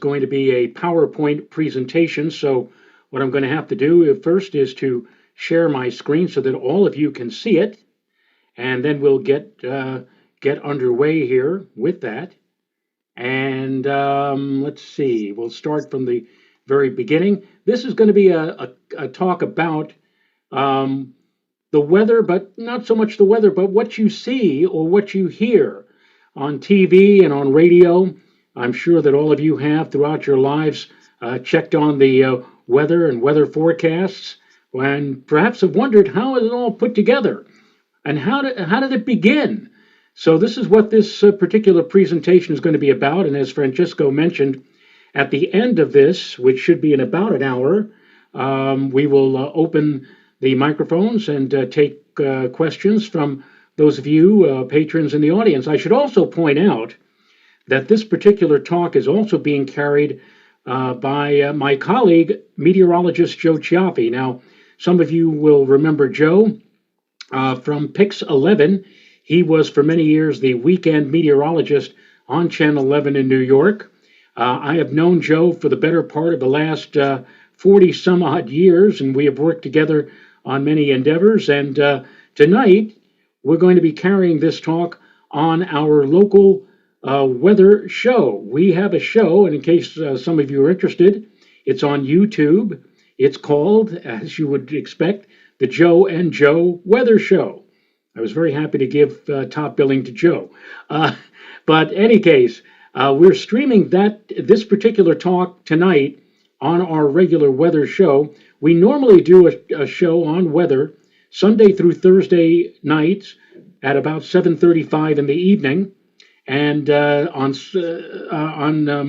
going to be a PowerPoint presentation. So what I'm going to have to do first is to share my screen so that all of you can see it, and then we'll get underway here with that. And let's see, we'll start from the very beginning. This is going to be a talk about the weather, but not so much the weather, but what you see or what you hear on TV and on radio. I'm sure that all of you have throughout your lives checked on the weather and weather forecasts, and perhaps have wondered how is it all put together and how did it begin? So this is what this particular presentation is going to be about. And as Francisco mentioned, at the end of this, which should be in about an hour, we will open the microphones and take questions from those of you patrons in the audience. I should also point out that this particular talk is also being carried by my colleague, Meteorologist Joe Rao. Now, some of you will remember Joe from Pix 11. He was for many years the weekend meteorologist on Channel 11 in New York. I have known Joe for the better part of the last 40 some odd years, and we have worked together on many endeavors. And tonight, we're going to be carrying this talk on our local weather show. We have a show, and in case some of you are interested, it's on YouTube. It's called, as you would expect, the Joe and Joe Weather Show. I was very happy to give top billing to Joe. But in any case, we're streaming this particular talk tonight on our regular weather show. We normally do a show on weather Sunday through Thursday nights at about 7:35 in the evening. And on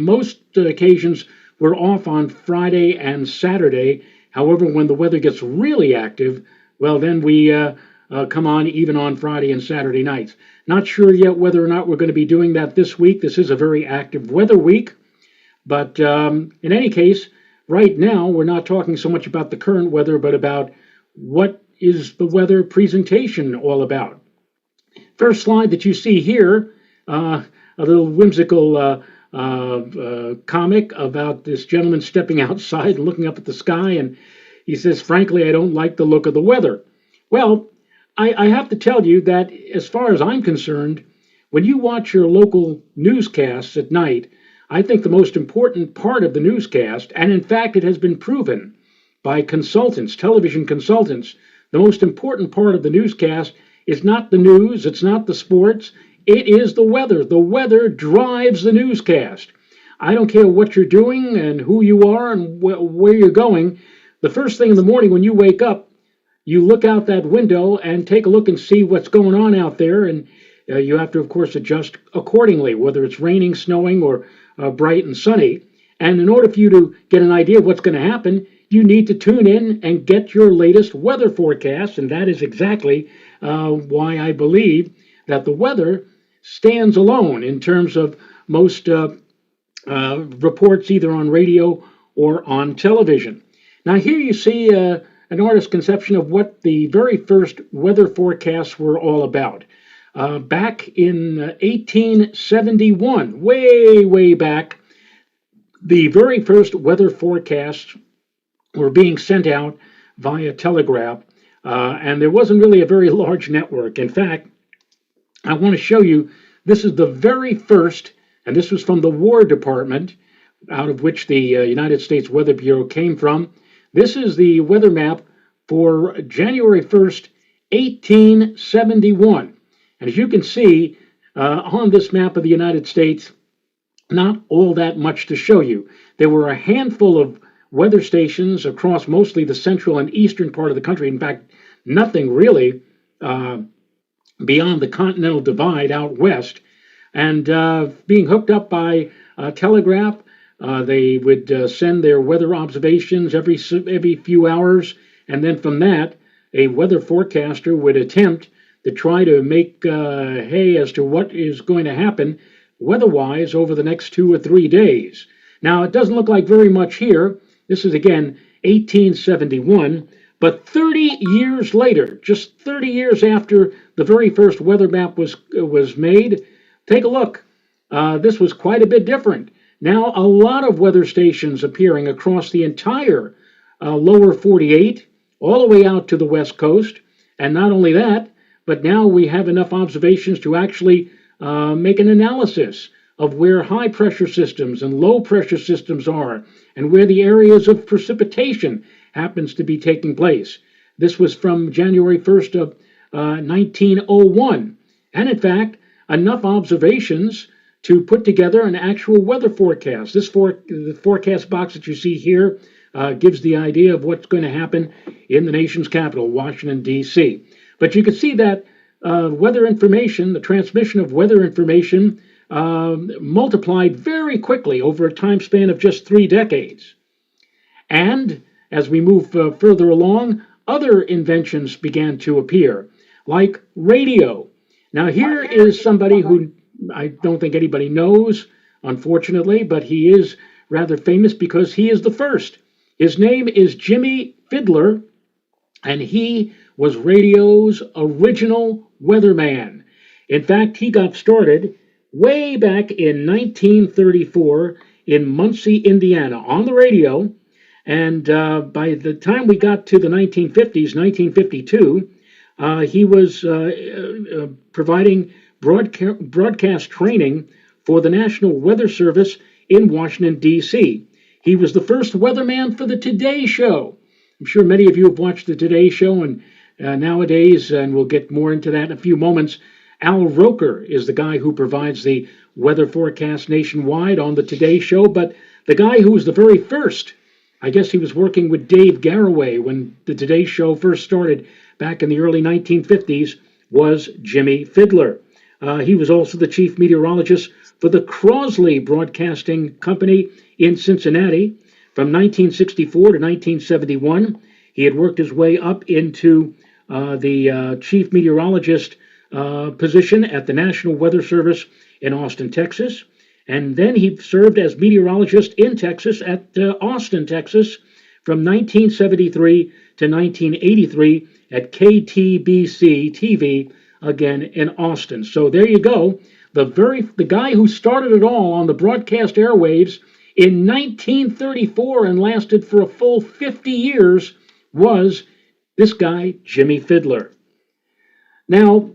most occasions, we're off on Friday and Saturday. However, when the weather gets really active, well, then we come on even on Friday and Saturday nights. Not sure yet whether or not we're going to be doing that this week. This is a very active weather week. But in any case, right now, we're not talking so much about the current weather, but about what is the weather presentation all about. First slide that you see here, a little whimsical comic about this gentleman stepping outside and looking up at the sky, and he says, frankly, I don't like the look of the weather. Well, I have to tell you that as far as I'm concerned, when you watch your local newscasts at night, I think the most important part of the newscast, and in fact it has been proven by consultants, television consultants, the most important part of the newscast is not the news, it's not the sports, it is the weather. The weather drives the newscast. I don't care what you're doing and who you are and where you're going. The first thing in the morning when you wake up, you look out that window and take a look and see what's going on out there, and you have to, of course, adjust accordingly, whether it's raining, snowing, or bright and sunny. And in order for you to get an idea of what's going to happen, you need to tune in and get your latest weather forecast, and that is exactly why I believe that the weather stands alone in terms of most reports either on radio or on television. Now here you see an artist's conception of what the very first weather forecasts were all about. Back in 1871, way back, the very first weather forecasts were being sent out via telegraph, and there wasn't really a very large network. In fact, I want to show you, this is the very first, and this was from the War Department, out of which the United States Weather Bureau came from. This is the weather map for January 1st, 1871. And as you can see on this map of the United States, not all that much to show you. There were a handful of weather stations across mostly the central and eastern part of the country. In fact, nothing really beyond the Continental Divide out west. And being hooked up by telegraph, they would send their weather observations every few hours. And then from that, a weather forecaster would attempt to try to make hay as to what is going to happen weather-wise over the next 2 or 3 days. Now, it doesn't look like very much here. This is, again, 1871. But 30 years later, just 30 years after the very first weather map was made, take a look. This was quite a bit different. Now, a lot of weather stations appearing across the entire lower 48, all the way out to the west coast. And not only that, but now we have enough observations to actually make an analysis of where high pressure systems and low pressure systems are and where the areas of precipitation happens to be taking place. This was from January 1st of 1901. And in fact, enough observations to put together an actual weather forecast. The forecast box that you see here gives the idea of what's going to happen in the nation's capital, Washington, D.C. But you can see that weather information, the transmission of weather information, multiplied very quickly over a time span of just 3 decades. And as we move further along, other inventions began to appear, like radio. Now, here is somebody who I don't think anybody knows, unfortunately, but he is rather famous because he is the first. His name is Jimmy Fiddler, and he was radio's original weatherman. In fact, he got started way back in 1934 in Muncie, Indiana, on the radio. And by the time we got to the 1950s, 1952, he was providing broadcast training for the National Weather Service in Washington, D.C. He was the first weatherman for the Today Show. I'm sure many of you have watched the Today Show, and nowadays, and we'll get more into that in a few moments, Al Roker is the guy who provides the weather forecast nationwide on the Today Show, but the guy who was the very first, I guess he was working with Dave Garroway when the Today Show first started back in the early 1950s, was Jimmy Fiddler. He was also the chief meteorologist for the Crosley Broadcasting Company in Cincinnati from 1964 to 1971. He had worked his way up into the chief meteorologist position at the National Weather Service in Austin, Texas. And then he served as meteorologist in Texas at Austin, Texas from 1973 to 1983 at KTBC TV, again in Austin. So there you go. The guy who started it all on the broadcast airwaves in 1934 and lasted for a full 50 years was this guy, Jimmy Fiddler. Now,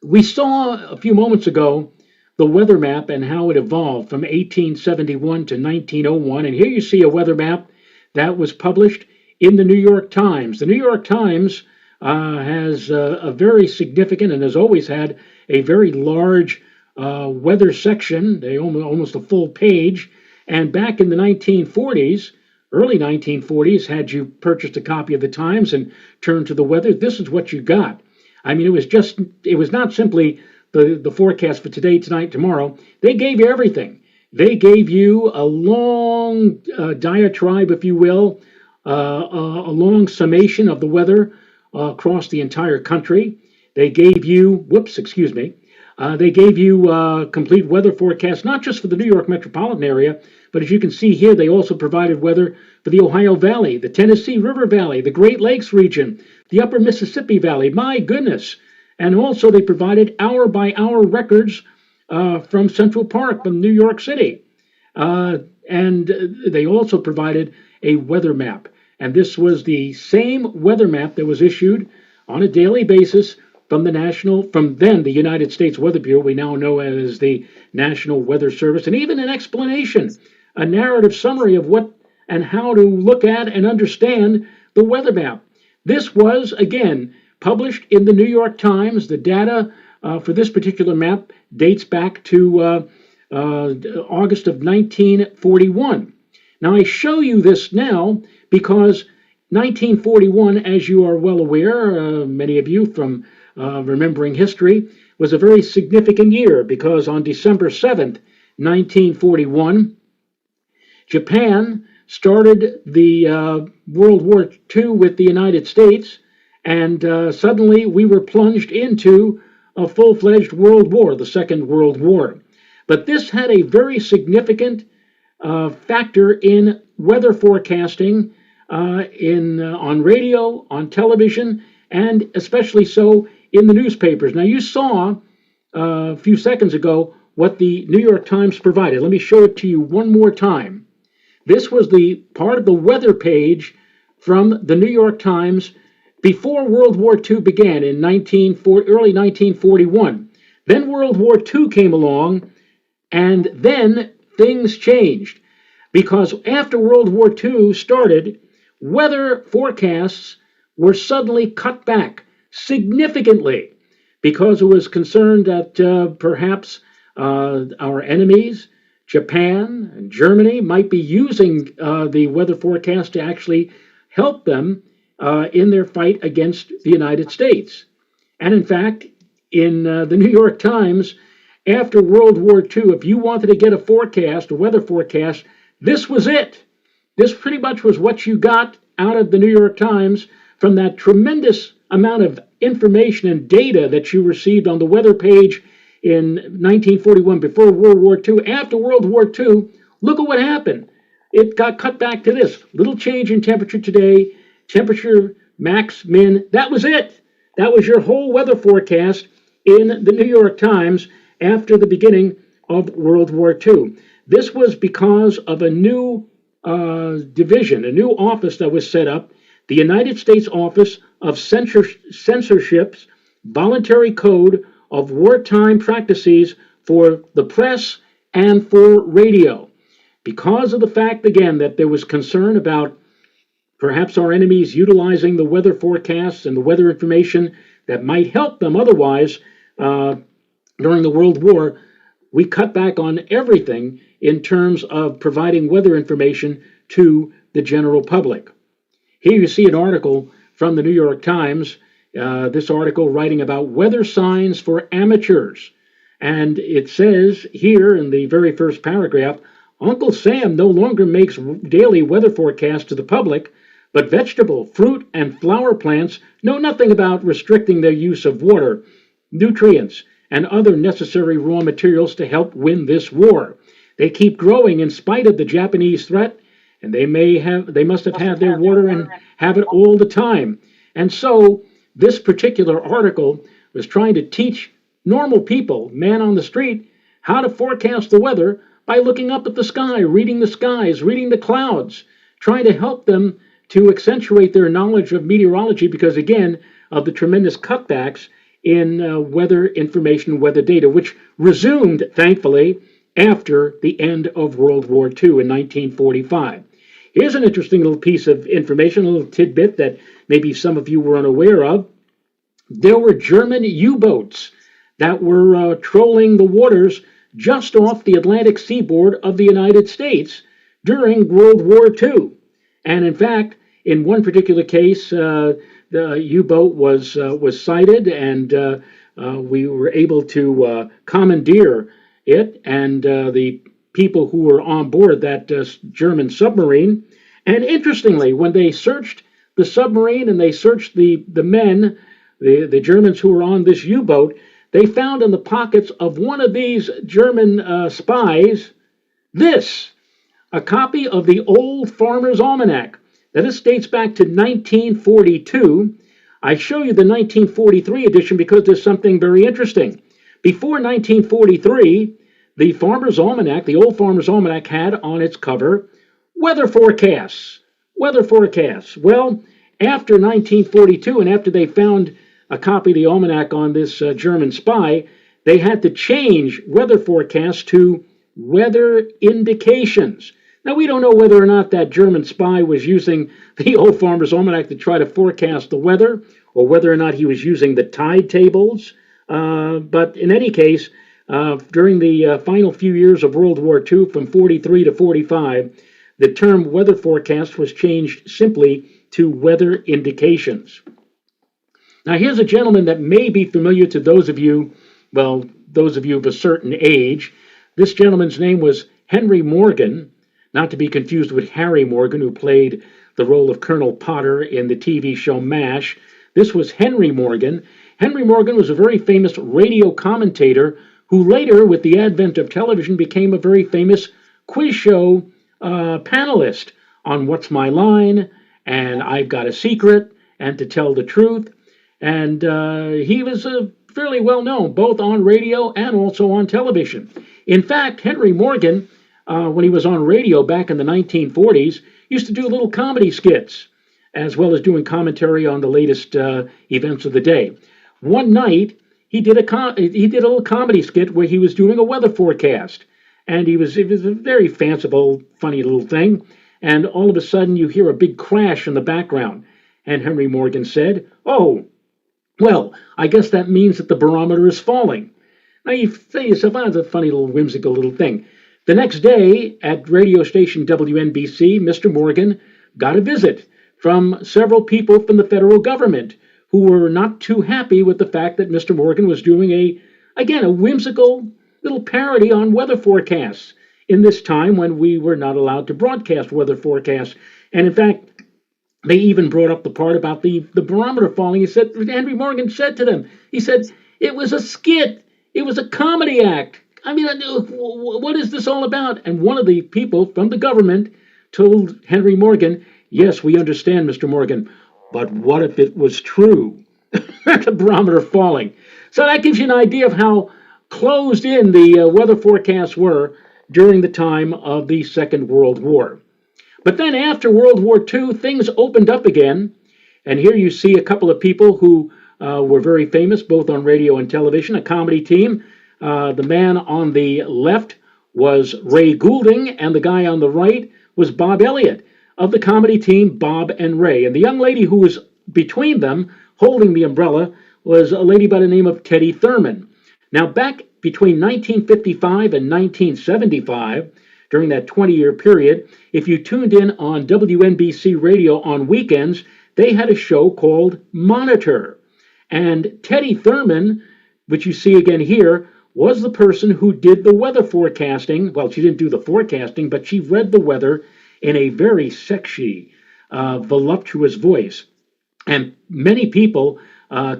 we saw a few moments ago the weather map and how it evolved from 1871 to 1901. And here you see a weather map that was published in the New York Times. The New York Times has a very significant and has always had a very large weather section, almost a full page. And back in the 1940s, early 1940s, had you purchased a copy of the Times and turned to the weather, this is what you got. I mean, it was not simply the forecast for today, tonight, tomorrow. They gave you everything. They gave you a long diatribe, if you will, a long summation of the weather across the entire country. They gave you, they gave you complete weather forecasts, not just for the New York metropolitan area, but as you can see here, they also provided weather for the Ohio Valley, the Tennessee River Valley, the Great Lakes region, the Upper Mississippi Valley. My goodness. And also they provided hour-by-hour records from Central Park, from New York City. And they also provided a weather map. And this was the same weather map that was issued on a daily basis from then the United States Weather Bureau, we now know as the National Weather Service, and even an explanation, a narrative summary of what and how to look at and understand the weather map. This was, again, published in the New York Times. The data for this particular map dates back to August of 1941. Now, I show you this now because 1941, as you are well aware, many of you from remembering history, was a very significant year because on December 7th, 1941, Japan started the World War II with the United States, and suddenly we were plunged into a full-fledged World War, the Second World War. But this had a very significant factor in weather forecasting on radio, on television, and especially so in the newspapers. Now, you saw a few seconds ago what the New York Times provided. Let me show it to you one more time. This was the part of the weather page from the New York Times before World War II began in early 1941. Then World War II came along, and then things changed. Because after World War II started, weather forecasts were suddenly cut back significantly because it was concerned that perhaps our enemies, Japan and Germany, might be using the weather forecast to actually help them in their fight against the United States. And in fact, in the New York Times, after World War II, if you wanted to get a forecast, a weather forecast, this was it. This pretty much was what you got out of the New York Times from that tremendous amount of information and data that you received on the weather page in 1941 before World War II. After World War II, look at what happened. It got cut back to this little change in temperature today, temperature max, min. That was it. That was your whole weather forecast in the New York Times after the beginning of World War II. This was because of a new division, a new office that was set up, the United States Office of Censorship's Voluntary Code of Wartime Practices for the Press and for Radio. Because of the fact, again, that there was concern about perhaps our enemies utilizing the weather forecasts and the weather information that might help them otherwise during the World War, we cut back on everything in terms of providing weather information to the general public. Here you see an article from the New York Times, this article writing about weather signs for amateurs. And it says here in the very first paragraph, Uncle Sam no longer makes daily weather forecasts to the public, but vegetable, fruit, and flower plants know nothing about restricting their use of water, nutrients, and other necessary raw materials to help win this war. They keep growing in spite of the Japanese threat, and they must have had their water and have it all the time. And so this particular article was trying to teach normal people, man on the street, how to forecast the weather by looking up at the sky, reading the skies, reading the clouds, trying to help them to accentuate their knowledge of meteorology because, again, of the tremendous cutbacks in weather information, weather data, which resumed, thankfully, after the end of World War II in 1945. Here's an interesting little piece of information, a little tidbit that maybe some of you were unaware of. There were German U-boats that were trolling the waters just off the Atlantic seaboard of the United States during World War II. And in fact, in one particular case, the U-boat was sighted, and we were able to commandeer it and the people who were on board that German submarine. And interestingly, when they searched the submarine and they searched the men, the Germans who were on this U-boat, they found in the pockets of one of these German spies this, a copy of the Old Farmer's Almanac. Now, this dates back to 1942. I show you the 1943 edition because there's something very interesting. Before 1943, the Farmer's Almanac, the Old Farmer's Almanac, had on its cover weather forecasts. Weather forecasts. Well, after 1942, and after they found a copy of the almanac on this German spy, they had to change weather forecasts to weather indications. Now, we don't know whether or not that German spy was using the Old Farmer's Almanac to try to forecast the weather, or whether or not he was using the tide tables. But in any case, during the final few years of World War II, from 43 to 45, the term weather forecast was changed simply to weather indications. Now, here's a gentleman that may be familiar to those of you, well, those of you of a certain age. This gentleman's name was Henry Morgan, not to be confused with Harry Morgan, who played the role of Colonel Potter in the TV show MASH. This was Henry Morgan. Henry Morgan was a very famous radio commentator who later, with the advent of television, became a very famous quiz show panelist on What's My Line and I've Got a Secret and To Tell the Truth. And he was a fairly well known, both on radio and also on television. In fact, Henry Morgan, when he was on radio back in the 1940s, used to do little comedy skits, as well as doing commentary on the latest events of the day. One night, he did a little comedy skit where he was doing a weather forecast, and it was a very fanciful, funny little thing. And all of a sudden, you hear a big crash in the background, and Henry Morgan said, "Oh, well, I guess that means that the barometer is falling." Now you say to yourself, "Oh, it's a funny little whimsical little thing." The next day at radio station WNBC, Mr. Morgan got a visit from several people from the federal government who were not too happy with the fact that Mr. Morgan was doing a whimsical little parody on weather forecasts in this time when we were not allowed to broadcast weather forecasts. And in fact, they even brought up the part about the barometer falling. Henry Morgan said to them, he said, it was a skit. It was a comedy act. I mean, what is this all about? And one of the people from the government told Henry Morgan, "Yes, we understand, Mr. Morgan, but what if it was true?" The barometer falling. So that gives you an idea of how closed in the weather forecasts were during the time of the Second World War. But then after World War II, things opened up again. And here you see a couple of people who were very famous, both on radio and television, a comedy team. The man on the left was Ray Goulding, and the guy on the right was Bob Elliott of the comedy team Bob and Ray. And the young lady who was between them, holding the umbrella, was a lady by the name of Teddy Thurman. Now, back between 1955 and 1975, during that 20-year period, if you tuned in on WNBC radio on weekends, they had a show called Monitor. And Teddy Thurman, which you see again here, was the person who did the weather forecasting. Well, she didn't do the forecasting, but she read the weather in a very sexy, voluptuous voice. And many people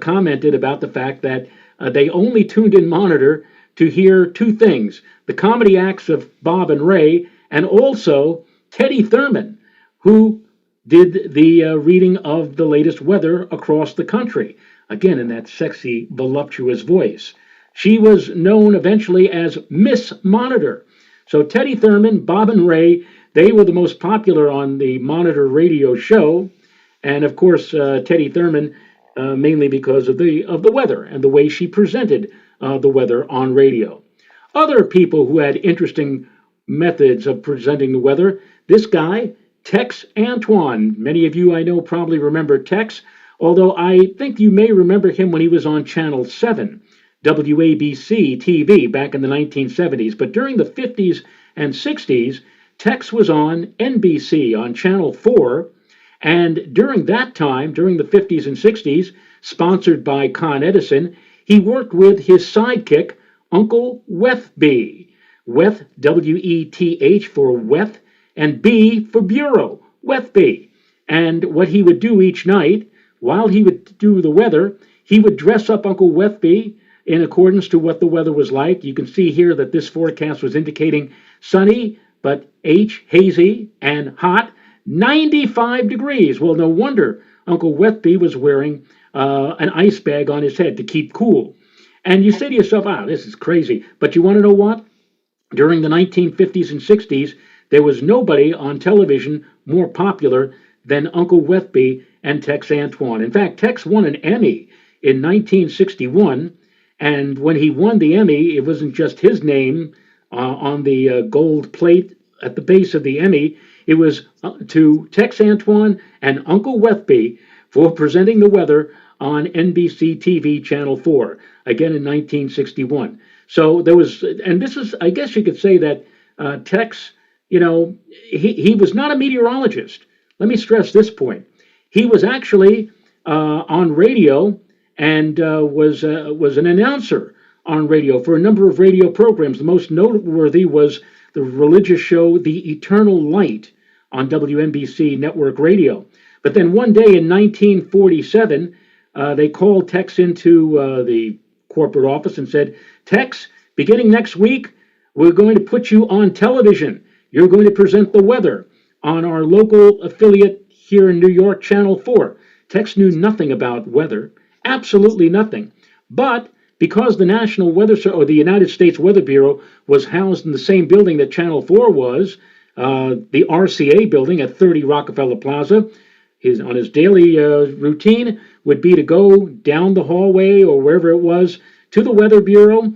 commented about the fact that they only tuned in Monitor to hear two things: the comedy acts of Bob and Ray, and also Teddy Thurman, who did the reading of the latest weather across the country, again in that sexy, voluptuous voice. She was known eventually as Miss Monitor. So Teddy Thurman, Bob and Ray, they were the most popular on the Monitor radio show. And of course, Teddy Thurman, mainly because of the weather and the way she presented the weather on radio. Other people who had interesting methods of presenting the weather, this guy, Tex Antoine. Many of you I know probably remember Tex, although I think you may remember him when he was on Channel 7. WABC TV back in the 1970s. But during the 50s and 60s, Tex was on NBC on Channel 4. And during that time, during the 50s and 60s, sponsored by Con Edison, he worked with his sidekick, Uncle Wethby. Weth, W-E-T-H for Weth, and B for Bureau, Wethby. And what he would do each night, while he would do the weather, he would dress up Uncle Wethby in accordance to what the weather was like. You can see here that this forecast was indicating sunny, but hazy and hot, 95 degrees. Well, no wonder Uncle Wethby was wearing an ice bag on his head to keep cool. And you say to yourself, this is crazy. But you want to know what? During the 1950s and 60s, there was nobody on television more popular than Uncle Wethby and Tex Antoine. In fact, Tex won an Emmy in 1961. And when he won the Emmy, it wasn't just his name on the gold plate at the base of the Emmy. It was to Tex Antoine and Uncle Wethby for presenting the weather on NBC TV Channel 4, again in 1961. So there was, and this is, I guess you could say that Tex, he was not a meteorologist. Let me stress this point. He was actually on radio and was an announcer on radio for a number of radio programs. The most noteworthy was the religious show The Eternal Light on WNBC network radio. But then one day in 1947, they called Tex into the corporate office and said, "Tex, beginning next week, we're going to put you on television. You're going to present the weather on our local affiliate here in New York, Channel 4. Tex knew nothing about weather. Absolutely nothing. But because the National Weather or the United States Weather Bureau was housed in the same building that Channel 4 was, the RCA building at 30 Rockefeller Plaza. On his daily routine would be to go down the hallway or wherever it was to the Weather Bureau,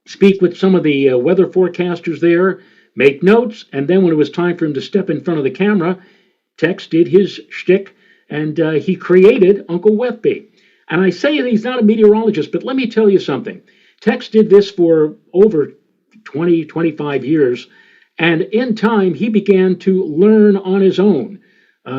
speak with some of the weather forecasters there, make notes, and then when it was time for him to step in front of the camera, Tex did his shtick, and he created Uncle Wethby. And I say that he's not a meteorologist, but let me tell you something. Tex did this for over 20, 25 years, and in time he began to learn on his own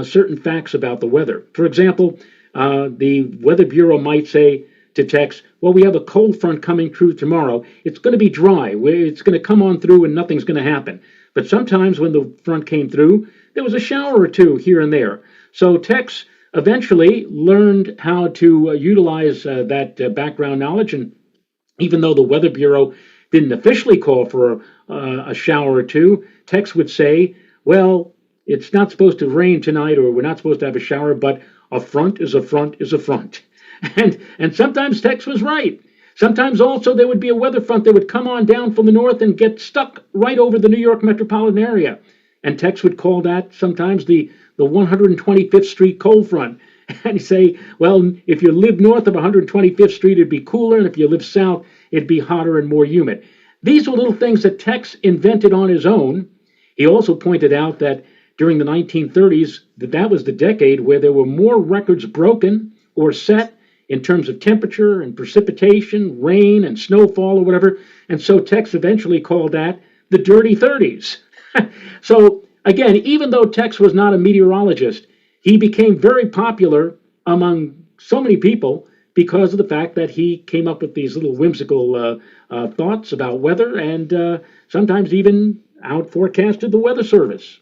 certain facts about the weather. For example, the Weather Bureau might say to Tex, well, we have a cold front coming through tomorrow. It's going to be dry. It's going to come on through and nothing's going to happen. But sometimes when the front came through, there was a shower or two here and there. So Tex eventually learned how to utilize that background knowledge. And even though the Weather Bureau didn't officially call for a shower or two, Tex would say, well, it's not supposed to rain tonight, or we're not supposed to have a shower, but a front is a front is a front. And sometimes Tex was right. Sometimes also there would be a weather front that would come on down from the north and get stuck right over the New York metropolitan area. And Tex would call that sometimes the 125th Street cold front. And he'd say, well, if you live north of 125th Street, it'd be cooler, and if you live south, it'd be hotter and more humid. These were little things that Tex invented on his own. He also pointed out that during the 1930s, that was the decade where there were more records broken or set in terms of temperature and precipitation, rain and snowfall or whatever. And so Tex eventually called that the dirty 30s. So again, even though Tex was not a meteorologist, he became very popular among so many people because of the fact that he came up with these little whimsical thoughts about weather, and sometimes even out forecasted the Weather Service.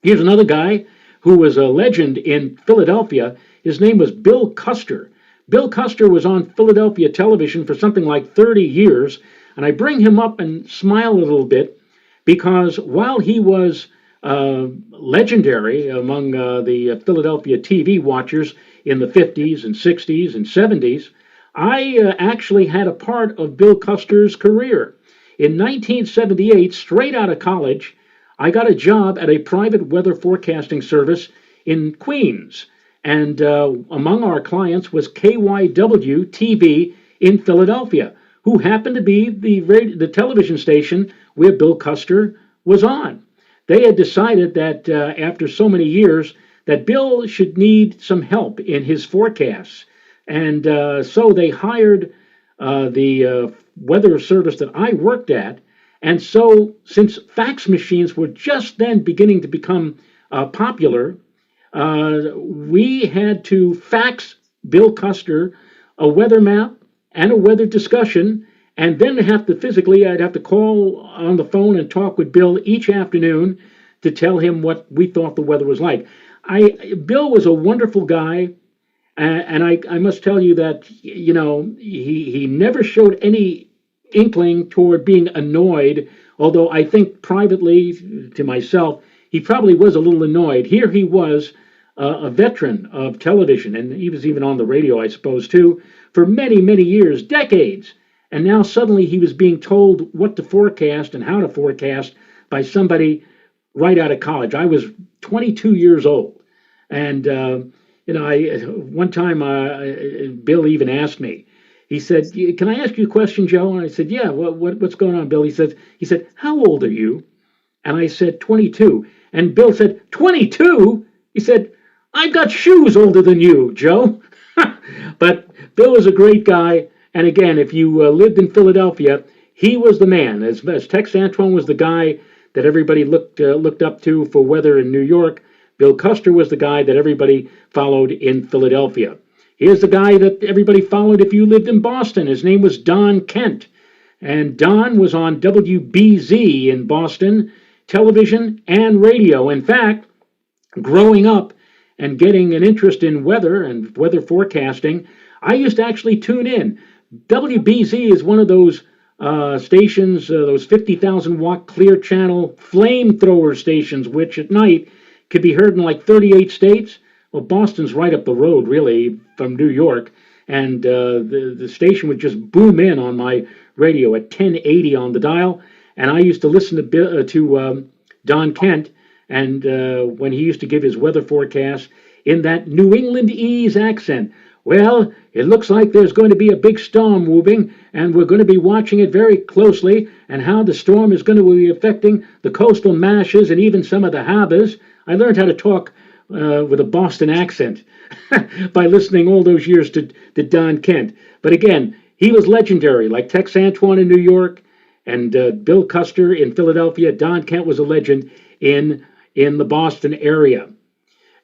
Here's another guy who was a legend in Philadelphia. His name was Bill Custer. Bill Custer was on Philadelphia television for something like 30 years, and I bring him up and smile a little bit because while he was legendary among the Philadelphia TV watchers in the 50s and 60s and 70s, I actually had a part of Bill Custer's career. In 1978, straight out of college, I got a job at a private weather forecasting service in Queens. And among our clients was KYW TV in Philadelphia, who happened to be the television station where Bill Custer was on. They had decided that after so many years that Bill should need some help in his forecasts. And so they hired the weather service that I worked at. And so since fax machines were just then beginning to become popular, we had to fax Bill Custer a weather map and a weather discussion, and then I'd have to call on the phone and talk with Bill each afternoon to tell him what we thought the weather was like. Bill was a wonderful guy, and I must tell you that, you know, he never showed any inkling toward being annoyed, although I think privately to myself, he probably was a little annoyed. Here he was, a veteran of television, and he was even on the radio, I suppose, too, for many, many years, decades. And now suddenly he was being told what to forecast and how to forecast by somebody right out of college. I was 22 years old. And, one time Bill even asked me, he said, can I ask you a question, Joe? And I said, yeah, what's going on, Bill? He said, how old are you? And I said, 22. And Bill said, 22? He said, I've got shoes older than you, Joe. But Bill was a great guy. And again, if you lived in Philadelphia, he was the man. As Tex Antoine was the guy that everybody looked up to for weather in New York, Bill Custer was the guy that everybody followed in Philadelphia. Here's the guy that everybody followed if you lived in Boston. His name was Don Kent. And Don was on WBZ in Boston, television and radio. In fact, growing up and getting an interest in weather and weather forecasting, I used to actually tune in. WBZ is one of those stations, those 50,000 watt clear channel flamethrower stations, which at night could be heard in like 38 states. Well, Boston's right up the road, really, from New York. and the station would just boom in on my radio at 1080 on the dial, and I used to listen to Don Kent, and when he used to give his weather forecast in that New Englandese accent. Well, it looks like there's going to be a big storm moving, and we're going to be watching it very closely, and how the storm is going to be affecting the coastal marshes and even some of the harbors. I learned how to talk with a Boston accent by listening all those years to Don Kent. But again, he was legendary, like Tex Antoine in New York and Bill Custer in Philadelphia. Don Kent was a legend in the Boston area.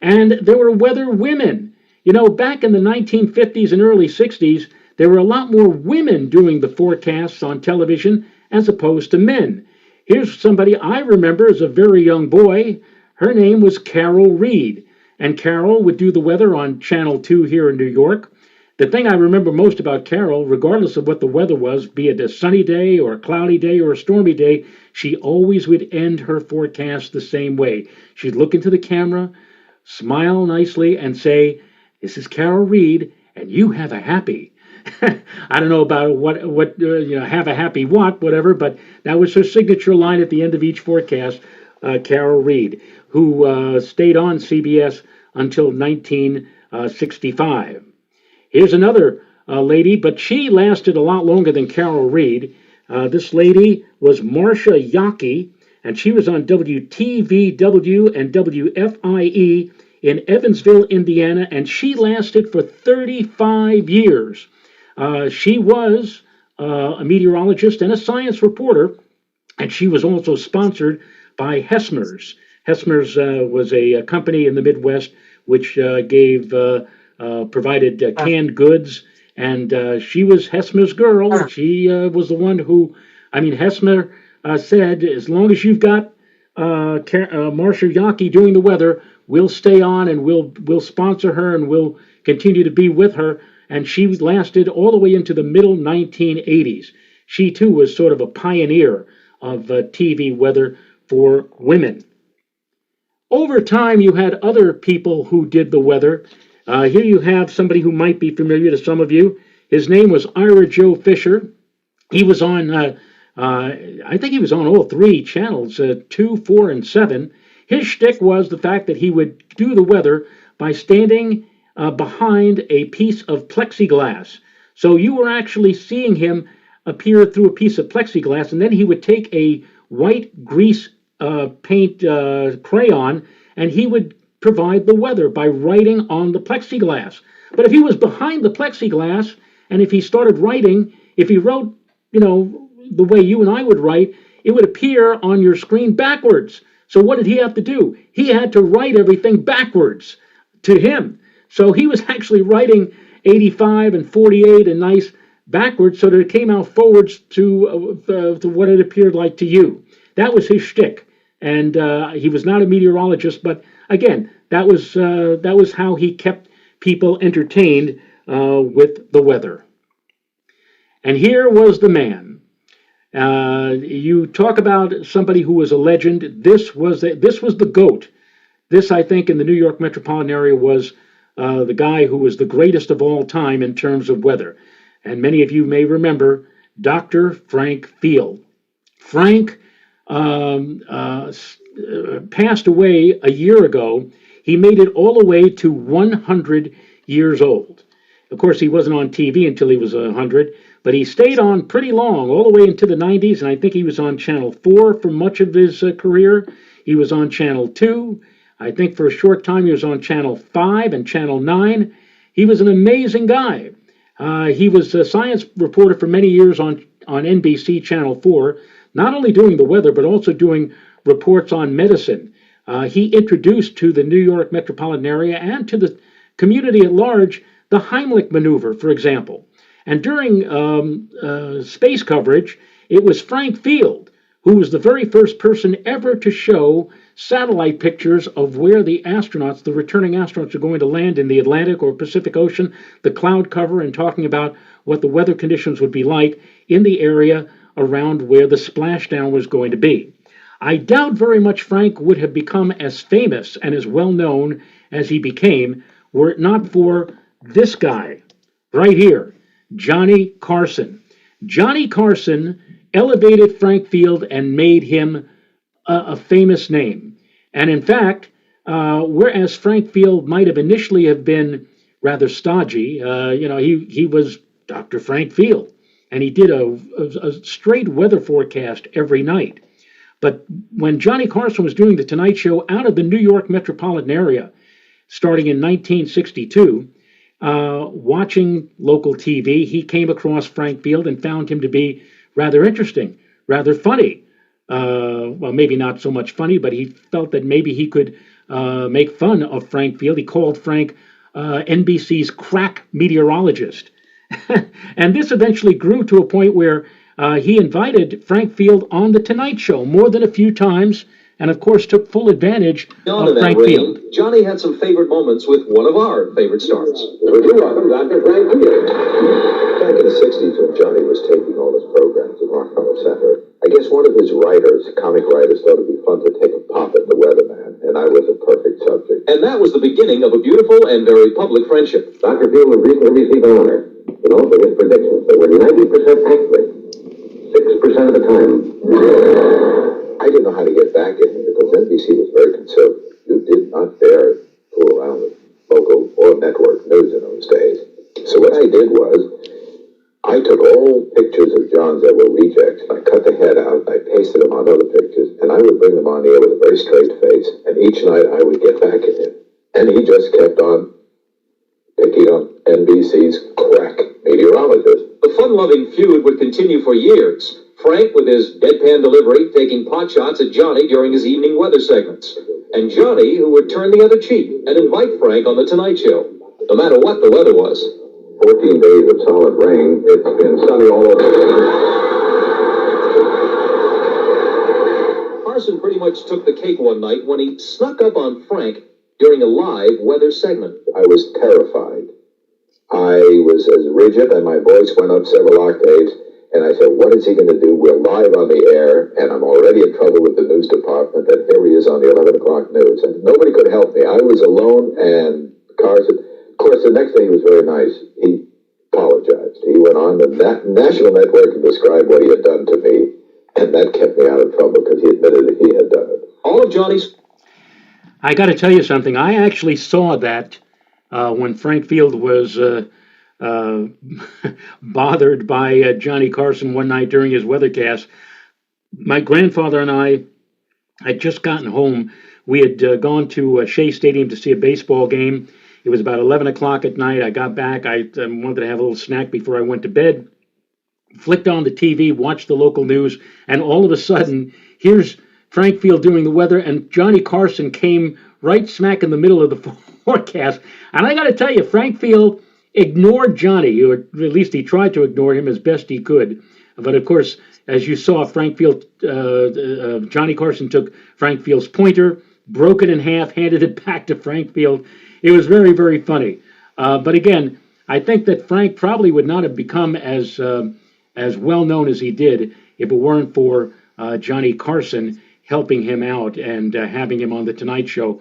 And there were weather women. You know, back in the 1950s and early 60s, there were a lot more women doing the forecasts on television as opposed to men. Here's somebody I remember as a very young boy. Her name was Carol Reed, and Carol would do the weather on Channel 2 here in New York. The thing I remember most about Carol, regardless of what the weather was, be it a sunny day or a cloudy day or a stormy day, she always would end her forecast the same way. She'd look into the camera, smile nicely, and say, "This is Carol Reed, and you have a happy." I don't know about what have a happy whatever, but that was her signature line at the end of each forecast. Carol Reed, who stayed on CBS until 1965. Here's another lady, but she lasted a lot longer than Carol Reed. This lady was Marcia Yockey, and she was on WTVW and WFIE in Evansville, Indiana, and she lasted for 35 years. She was a meteorologist and a science reporter, and she was also sponsored by Hessmer's. Hessmer's was a company in the Midwest which provided canned goods, and she was Hessmer's girl. She was the one who, Hessmer said, as long as you've got Marcia Yockey doing the weather, we'll stay on and we'll sponsor her and we'll continue to be with her. And she lasted all the way into the middle 1980s. She too was sort of a pioneer of TV weather for women. Over time, you had other people who did the weather. Here you have somebody who might be familiar to some of you. His name was Ira Joe Fisher. He was on, I think he was on all three channels, 2, 4, and 7. His shtick was the fact that he would do the weather by standing behind a piece of plexiglass. So you were actually seeing him appear through a piece of plexiglass, and then he would take a white grease paint crayon, and he would provide the weather by writing on the plexiglass. But if he was behind the plexiglass, and if he started writing, if he wrote, the way you and I would write, it would appear on your screen backwards. So what did he have to do? He had to write everything backwards to him. So he was actually writing 85 and 48 and nice backwards so that it came out forwards to what it appeared like to you. That was his shtick. And he was not a meteorologist, but again, that was how he kept people entertained with the weather. And here was the man. You talk about somebody who was a legend. This was the GOAT. This, I think, in the New York metropolitan area was the guy who was the greatest of all time in terms of weather. And many of you may remember Dr. Frank Field. Frank passed away a year ago. He made it all the way to 100 years old. Of course, he wasn't on TV until he was 100, but he stayed on pretty long, all the way into the 90s, and I think he was on Channel 4 for much of his career. He was on Channel 2. I think for a short time he was on Channel 5 and Channel 9. He was an amazing guy. He was a science reporter for many years on NBC Channel 4, not only doing the weather, but also doing reports on medicine. He introduced to the New York metropolitan area and to the community at large the Heimlich maneuver, for example. And during space coverage, it was Frank Field who was the very first person ever to show satellite pictures of where the returning astronauts are going to land in the Atlantic or Pacific Ocean, the cloud cover, and talking about what the weather conditions would be like in the area around where the splashdown was going to be. I doubt very much Frank would have become as famous and as well known as he became were it not for this guy. right here, Johnny Carson. Johnny Carson elevated Frank Field and made him a famous name. And in fact, whereas Frank Field might have initially have been rather stodgy, he was Dr. Frank Field, and he did a straight weather forecast every night. But when Johnny Carson was doing the Tonight Show out of the New York metropolitan area, starting in 1962, watching local TV, he came across Frank Field and found him to be rather interesting, rather funny. Well, maybe not so much funny, but he felt that maybe he could make fun of Frank Field. He called Frank NBC's crack meteorologist. And this eventually grew to a point where he invited Frank Field on The Tonight Show more than a few times, and of course took full advantage of Frank Field. Johnny had some favorite moments with one of our favorite stars. Would you welcome Dr. Frank Field? Back in the 60s when Johnny was taping all his programs at Rockefeller Center, I guess one of his writers, comic writers, thought it'd be fun to take a pop at the weatherman, and I was a perfect subject. And that was the beginning of a beautiful and very public friendship. Dr. Field would recently receive an honor, for his predictions that were 90% accurate, 6% of the time. I didn't know how to get back at him because NBC was very conservative. You did not dare fool around with local or network news in those days. So what I did was, I took all pictures of John's that were rejects, I cut the head out, I pasted them on other pictures, and I would bring them on the air with a very straight face, and each night I would get back at him. And he just kept on picking on NBC's crack meteorologist. The fun-loving feud would continue for years. Frank, with his deadpan delivery, taking pot shots at Johnny during his evening weather segments. And Johnny, who would turn the other cheek and invite Frank on The Tonight Show, no matter what the weather was. 14 days of solid rain. It's been sunny all over. Carson pretty much took the cake one night when he snuck up on Frank during a live weather segment. I was terrified. I was as rigid, and my voice went up several octaves. And I said, what is he going to do? We're live on the air, and I'm already in trouble with the news department, and here he is on the 11 o'clock news. And nobody could help me. I was alone, and Carson, of course, the next thing was very nice. He apologized. He went on the national network and described what he had done to me, and that kept me out of trouble because he admitted that he had done it. All of Johnny's... I got to tell you something. I actually saw that when Frank Field was... bothered by Johnny Carson one night during his weathercast. My grandfather and I had just gotten home. We had gone to Shea Stadium to see a baseball game. It was about 11 o'clock at night. I got back. I wanted to have a little snack before I went to bed. Flicked on the TV, watched the local news, and all of a sudden, here's Frank Field doing the weather, and Johnny Carson came right smack in the middle of the forecast. And I got to tell you, Frank Field ignored Johnny, or at least he tried to ignore him as best he could. But of course, as you saw, Frank Field, Johnny Carson took Frank Field's pointer, broke it in half, handed it back to Frank Field. It was very, very funny. But again, I think that Frank probably would not have become as well known as he did if it weren't for Johnny Carson helping him out and having him on The Tonight Show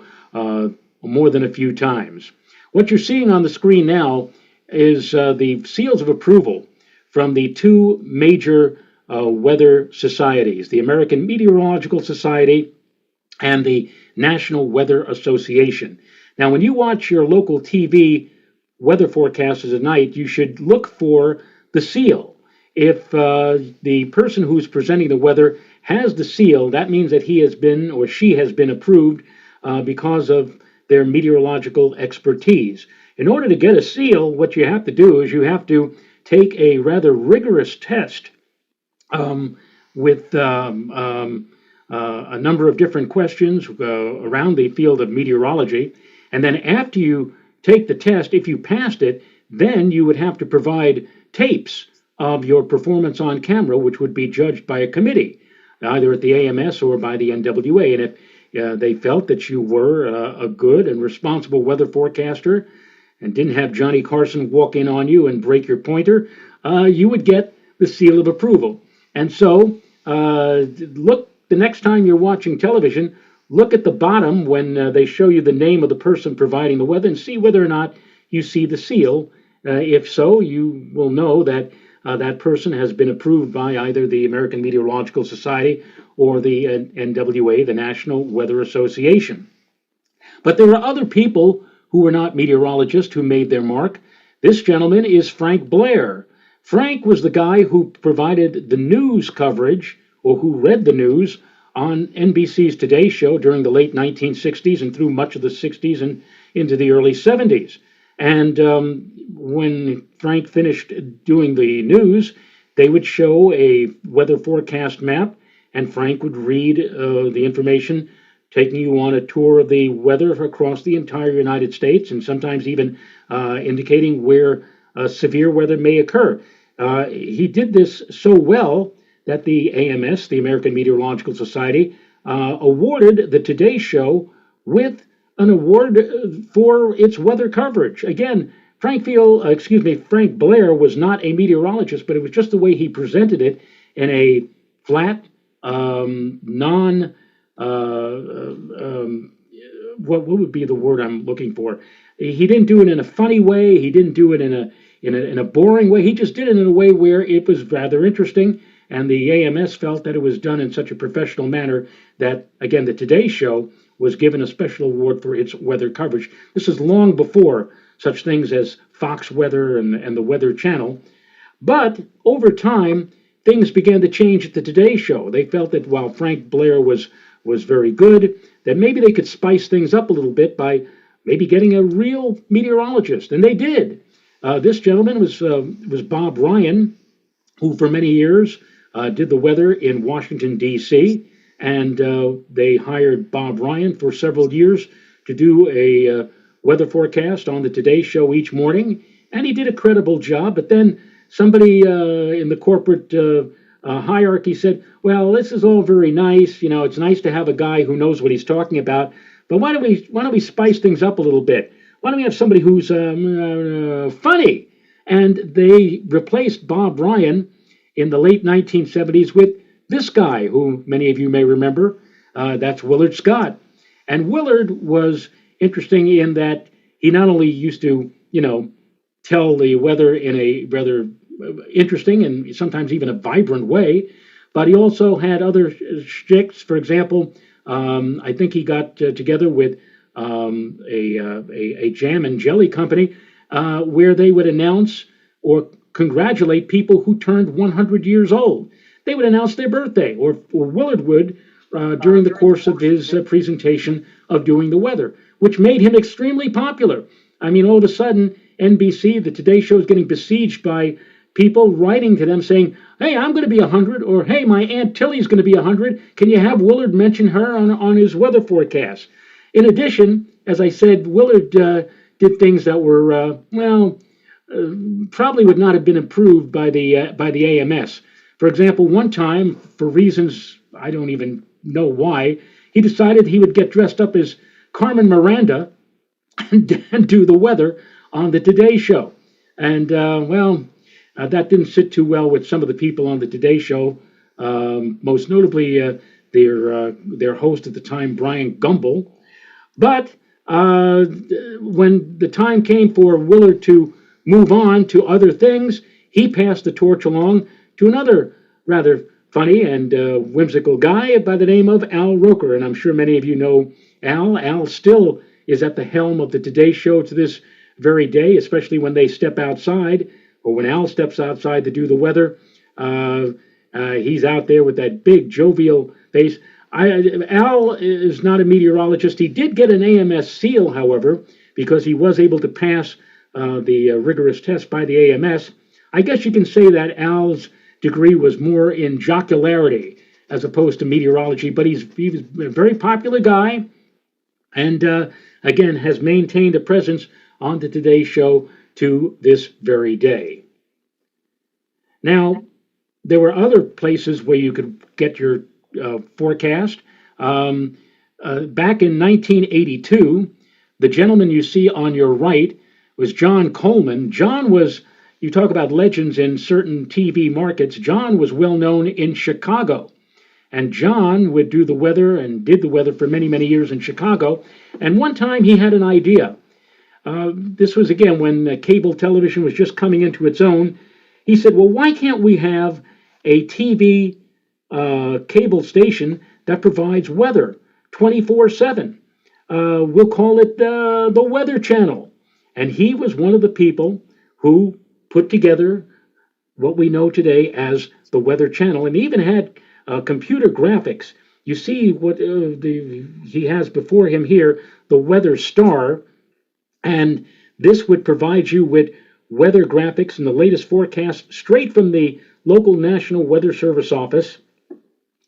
more than a few times. What you're seeing on the screen now is the seals of approval from the two major weather societies, the American Meteorological Society and the National Weather Association. Now, when you watch your local TV weather forecasters at night, you should look for the seal. If the person who's presenting the weather has the seal, that means that he has been or she has been approved because of their meteorological expertise. In order to get a seal, what you have to do is you have to take a rather rigorous test with a number of different questions around the field of meteorology. And then after you take the test, if you passed it, then you would have to provide tapes of your performance on camera, which would be judged by a committee, either at the AMS or by the NWA. And if they felt that you were a good and responsible weather forecaster and didn't have Johnny Carson walk in on you and break your pointer, you would get the seal of approval. And so look, the next time you're watching television, look at the bottom when they show you the name of the person providing the weather and see whether or not you see the seal. If so, you will know that that person has been approved by either the American Meteorological Society or the NWA, the National Weather Association. But there are other people who were not meteorologists who made their mark. This gentleman is Frank Blair. Frank was the guy who provided the news coverage, or who read the news, on NBC's Today Show during the late 1960s and through much of the 60s and into the early 70s. And when Frank finished doing the news, they would show a weather forecast map, and Frank would read the information, taking you on a tour of the weather across the entire United States, and sometimes even indicating where severe weather may occur. He did this so well that the AMS, the American Meteorological Society, awarded the Today Show with an award for its weather coverage. Again, Frank Blair was not a meteorologist, but it was just the way he presented it in a flat, what would be the word I'm looking for? He didn't do it in a funny way. He didn't do it in a boring way. He just did it in a way where it was rather interesting. And the AMS felt that it was done in such a professional manner that, again, the Today Show was given a special award for its weather coverage. This is long before such things as Fox Weather and the Weather Channel. But over time, things began to change at the Today Show. They felt that while Frank Blair was very good, that maybe they could spice things up a little bit by maybe getting a real meteorologist. And they did. This gentleman was Bob Ryan, who for many years did the weather in Washington, D.C., and they hired Bob Ryan for several years to do a weather forecast on the Today Show each morning, and he did a credible job. But then somebody in the corporate hierarchy said, well, this is all very nice. You know, it's nice to have a guy who knows what he's talking about, but why don't we spice things up a little bit? Why don't we have somebody who's funny? And they replaced Bob Ryan in the late 1970s with this guy, who many of you may remember. That's Willard Scott. And Willard was interesting in that he not only used to, tell the weather in a rather interesting and sometimes even a vibrant way, but he also had other shticks. For example, I think he got together with a jam and jelly company where they would announce or congratulate people who turned 100 years old. They would announce their birthday, or Willard would during the course of his presentation of doing the weather, which made him extremely popular. I mean, all of a sudden, NBC, the Today Show, is getting besieged by people writing to them saying, hey, I'm going to be 100, or hey, my Aunt Tilly's going to be 100. Can you have Willard mention her on his weather forecast? In addition, as I said, Willard did things that were, probably would not have been approved by the AMS. For example, one time, for reasons I don't even know why, he decided he would get dressed up as Carmen Miranda and do the weather on the Today Show. And, that didn't sit too well with some of the people on the Today Show, most notably their host at the time, Brian Gumbel. But when the time came for Willard to move on to other things, he passed the torch along to another rather funny and whimsical guy by the name of Al Roker. And I'm sure many of you know Al. Al still is at the helm of the Today Show to this very day, especially when they step outside, or when Al steps outside to do the weather. He's out there with that big jovial face. Al is not a meteorologist. He did get an AMS seal, however, because he was able to pass the rigorous test by the AMS. I guess you can say that Al's degree was more in jocularity as opposed to meteorology, but he was a very popular guy, and again has maintained a presence on the Today Show to this very day. Now, there were other places where you could get your forecast. Back in 1982, the gentleman you see on your right was John Coleman. John was, you talk about legends in certain TV markets, John was well known in Chicago. And John would do the weather and did the weather for many, many years in Chicago. And one time he had an idea. This was again when cable television was just coming into its own. He said, well, why can't we have a TV cable station that provides weather 24/7? We'll call it the Weather Channel. And he was one of the people who put together what we know today as the Weather Channel, and even had computer graphics. You see what he has before him here, the Weather Star, and this would provide you with weather graphics and the latest forecast straight from the local National Weather Service office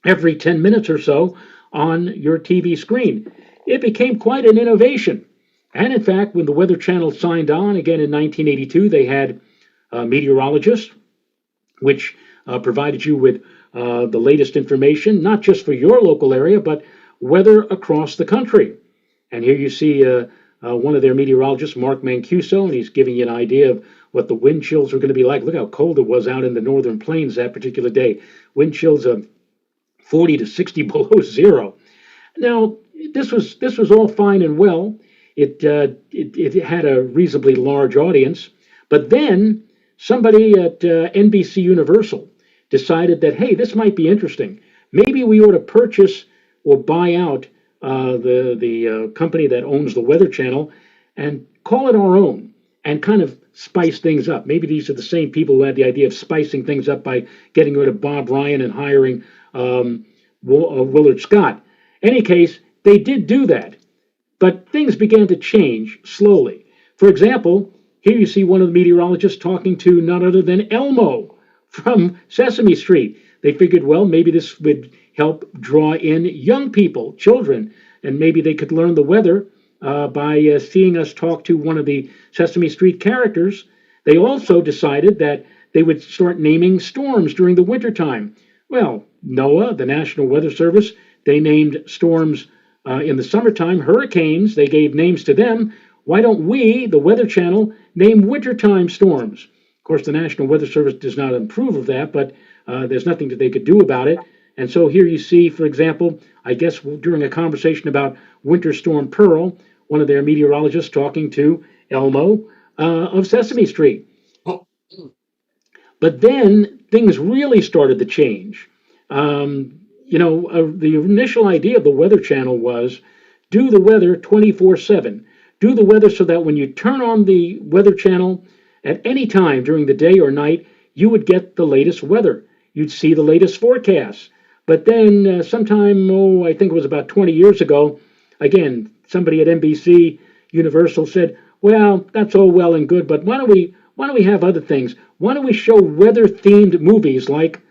every 10 minutes or so on your TV screen. It became quite an innovation. And in fact, when the Weather Channel signed on again in 1982, they had Meteorologist, which provided you with the latest information, not just for your local area, but weather across the country. And here you see one of their meteorologists, Mark Mancuso, and he's giving you an idea of what the wind chills are going to be like. Look how cold it was out in the northern plains that particular day. Wind chills of 40 to 60 below zero. Now, this was all fine and well. It had a reasonably large audience, but then somebody at NBC Universal decided that, hey, this might be interesting. Maybe we ought to purchase or buy out the company that owns the Weather Channel and call it our own and kind of spice things up. Maybe these are the same people who had the idea of spicing things up by getting rid of Bob Ryan and hiring Willard Scott. In any case, they did do that, but things began to change slowly. For example, here you see one of the meteorologists talking to none other than Elmo from Sesame Street. They figured, well, maybe this would help draw in young people, children, and maybe they could learn the weather by seeing us talk to one of the Sesame Street characters. They also decided that they would start naming storms during the wintertime. Well, NOAA, the National Weather Service, they named storms in the summertime hurricanes. They gave names to them. Why don't we, the Weather Channel, name wintertime storms? Of course, the National Weather Service does not approve of that, but there's nothing that they could do about it. And so here you see, for example, I guess during a conversation about Winter Storm Pearl, one of their meteorologists talking to Elmo of Sesame Street. But then things really started to change. The initial idea of the Weather Channel was do the weather 24/7. Do the weather so that when you turn on the Weather Channel at any time during the day or night, you would get the latest weather. You'd see the latest forecasts. But then sometime, I think it was about 20 years ago, again, somebody at NBC Universal said, well, that's all well and good, but why don't we have other things? Why don't we show weather-themed movies like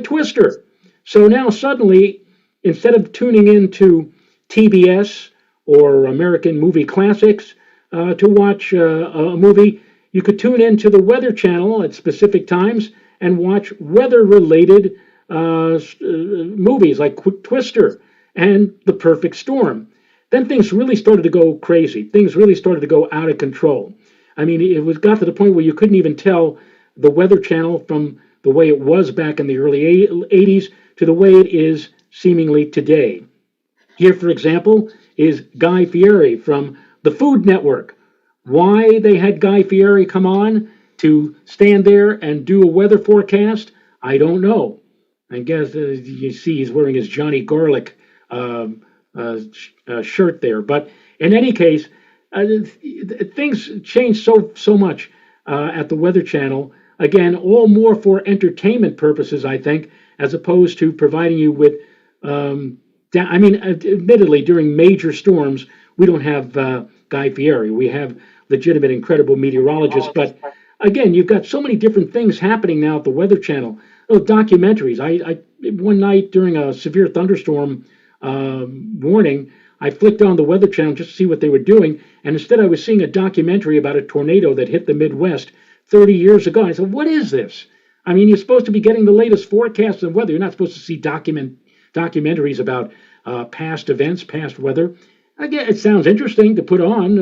Twister? So now suddenly, instead of tuning into TBS or American Movie Classics to watch a movie, you could tune into the Weather Channel at specific times and watch weather-related movies like Twister and The Perfect Storm. Then things really started to go crazy. Things really started to go out of control. I mean, got to the point where you couldn't even tell the Weather Channel from the way it was back in the early 80s to the way it is seemingly today. Here, for example, is Guy Fieri from the Food Network. Why they had Guy Fieri come on to stand there and do a weather forecast, I don't know. I guess you see he's wearing his Johnny Garlic shirt there. But in any case, things changed so much at the Weather Channel. Again, all more for entertainment purposes, I think, as opposed to providing you with, admittedly, during major storms, we don't have Guy Fieri. We have legitimate, incredible meteorologists. But again, you've got so many different things happening now at the Weather Channel. Oh, documentaries. I one night during a severe thunderstorm warning, I flicked on the Weather Channel just to see what they were doing, and instead I was seeing a documentary about a tornado that hit the Midwest 30 years ago. I said, what is this? I mean, you're supposed to be getting the latest forecasts of weather. You're not supposed to see documentaries about past events, past weather. Again, it sounds interesting to put on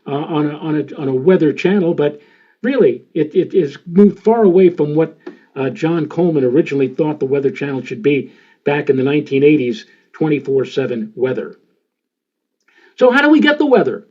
a weather channel, but really, it is moved far away from what John Coleman originally thought the Weather Channel should be back in the 1980s, 24/7 weather. So how do we get the weather?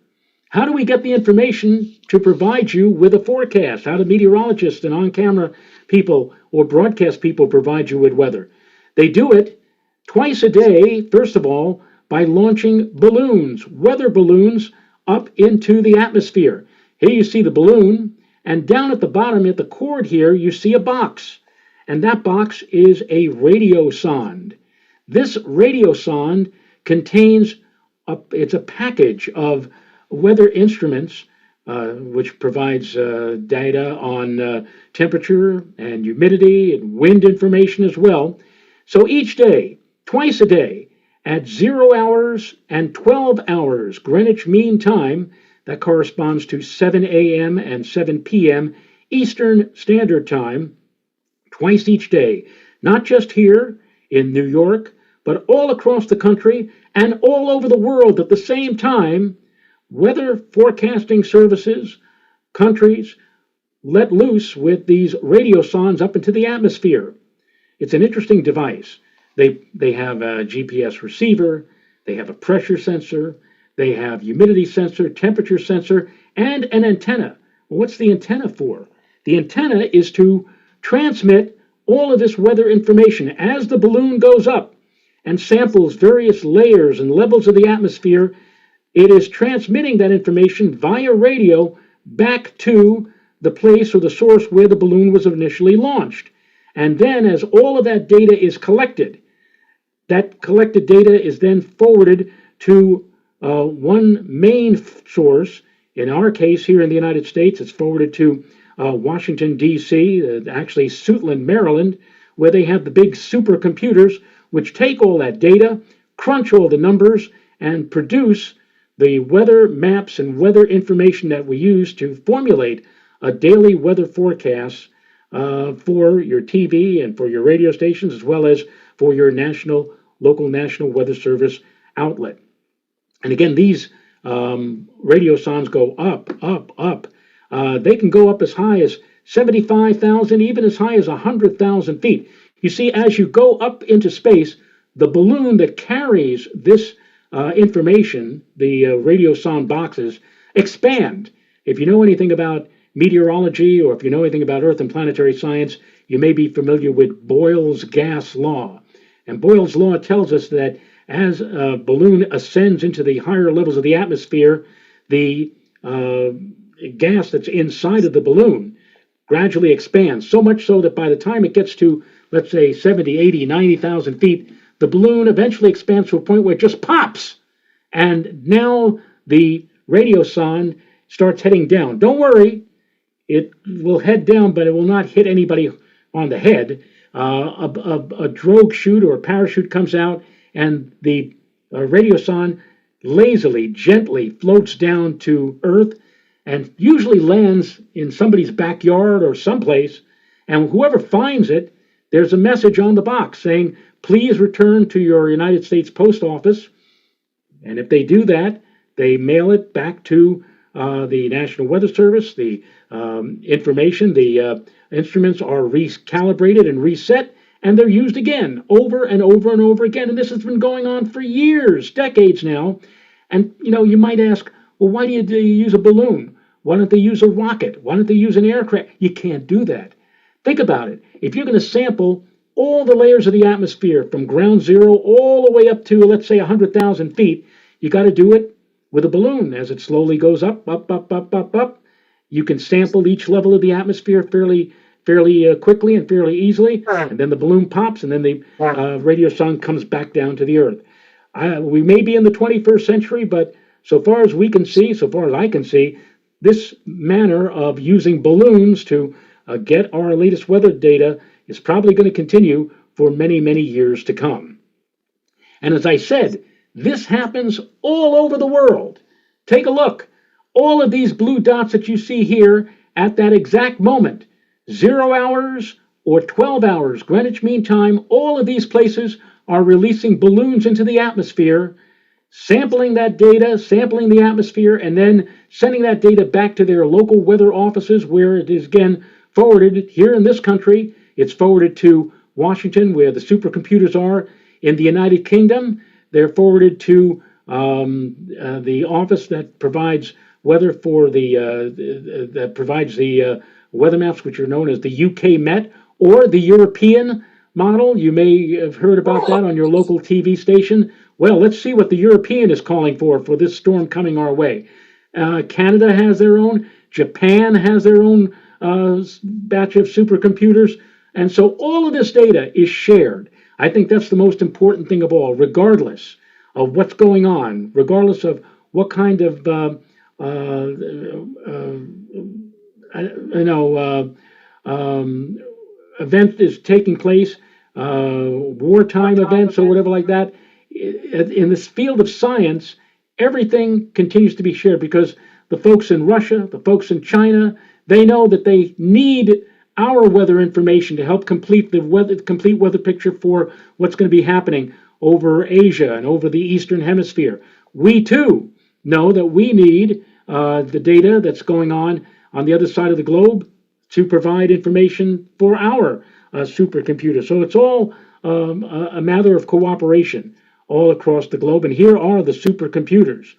how do we get the information to provide you with a forecast? How do meteorologists and on-camera people or broadcast people provide you with weather? They do it twice a day, first of all, by launching balloons, weather balloons, up into the atmosphere. Here you see the balloon, and down at the bottom at the cord here, you see a box. And that box is a radiosonde. This radiosonde contains it's a package of weather instruments, which provides data on temperature and humidity and wind information as well. So each day, twice a day, at 0 hours and 12 hours Greenwich Mean Time, that corresponds to 7 a.m. and 7 p.m. Eastern Standard Time, twice each day, not just here in New York, but all across the country and all over the world at the same time, weather forecasting services, countries, let loose with these radiosondes up into the atmosphere. It's an interesting device. They have a GPS receiver, they have a pressure sensor, they have humidity sensor, temperature sensor, and an antenna. Well, what's the antenna for? The antenna is to transmit all of this weather information as the balloon goes up and samples various layers and levels of the atmosphere. It is transmitting that information via radio back to the place or the source where the balloon was initially launched. And then as all of that data is collected, that collected data is then forwarded to one main source. In our case here in the United States, it's forwarded to Washington, D.C., actually Suitland, Maryland, where they have the big supercomputers which take all that data, crunch all the numbers, and produce the weather maps and weather information that we use to formulate a daily weather forecast for your TV and for your radio stations, as well as for your local national weather service outlet. And again, these radiosondes go up, up, up. They can go up as high as 75,000, even as high as 100,000 feet. You see, as you go up into space, the balloon that carries this information, the radiosonde boxes, expand. If you know anything about meteorology, or if you know anything about Earth and planetary science, you may be familiar with Boyle's gas law. And Boyle's law tells us that as a balloon ascends into the higher levels of the atmosphere, the gas that's inside of the balloon gradually expands, so much so that by the time it gets to, let's say, 70, 80, 90,000 feet, the balloon eventually expands to a point where it just pops. And now the radiosonde starts heading down. Don't worry, it will head down, but it will not hit anybody on the head. A drogue chute or a parachute comes out, and the radiosonde lazily, gently floats down to Earth and usually lands in somebody's backyard or someplace. And whoever finds it, there's a message on the box saying, please return to your United States Post Office. And if they do that, they mail it back to the National Weather Service. The information, the instruments are recalibrated and reset, and they're used again over and over and over again. And this has been going on for years, decades now. And you might ask, well, why do you use a balloon? Why don't they use a rocket? Why don't they use an aircraft? You can't do that. Think about it. If you're going to sample all the layers of the atmosphere from ground zero all the way up to, let's say, 100,000 feet, you got to do it with a balloon as it slowly goes up, up, up, up, up, up. You can sample each level of the atmosphere fairly quickly and fairly easily, and then the balloon pops, and then the radiosonde comes back down to the Earth. We may be in the 21st century, but so far as we can see, so far as I can see, this manner of using balloons to get our latest weather data is probably going to continue for many, many years to come. And as I said, this happens all over the world. Take a look. All of these blue dots that you see here at that exact moment, 0 hours or 12 hours, Greenwich Mean Time, all of these places are releasing balloons into the atmosphere, sampling that data, sampling the atmosphere, and then sending that data back to their local weather offices, where it is again forwarded. Here in this country, it's forwarded to Washington, where the supercomputers are. In the United Kingdom, they're forwarded to the office that provides weather for that provides the weather maps, which are known as the UK Met or the European model. You may have heard about that on your local TV station. Well, let's see what the European is calling for this storm coming our way. Canada has their own. Japan has their own batch of supercomputers. And so all of this data is shared. I think that's the most important thing of all, regardless of what's going on, regardless of what kind of event is taking place, wartime events or whatever like that. In this field of science, everything continues to be shared because the folks in Russia, the folks in China, they know that they need our weather information to help complete weather picture for what's going to be happening over Asia and over the Eastern Hemisphere. We too know that we need the data that's going on the other side of the globe to provide information for our supercomputer. So it's all a matter of cooperation all across the globe. And here are the supercomputers.